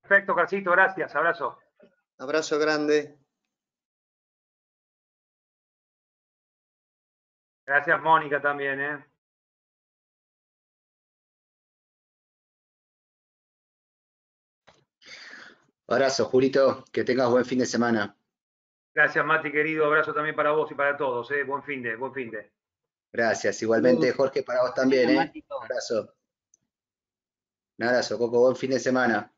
Perfecto, Carcito, gracias. Abrazo. Abrazo grande. Gracias, Mónica, también, Abrazo, Julito, que tengas buen fin de semana. Gracias, Mati, querido. Abrazo también para vos y para todos. Buen fin de. Gracias. Igualmente, Jorge, para vos también. Un abrazo. Un abrazo, Coco. Buen fin de semana.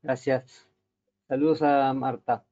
Gracias. Saludos a Marta.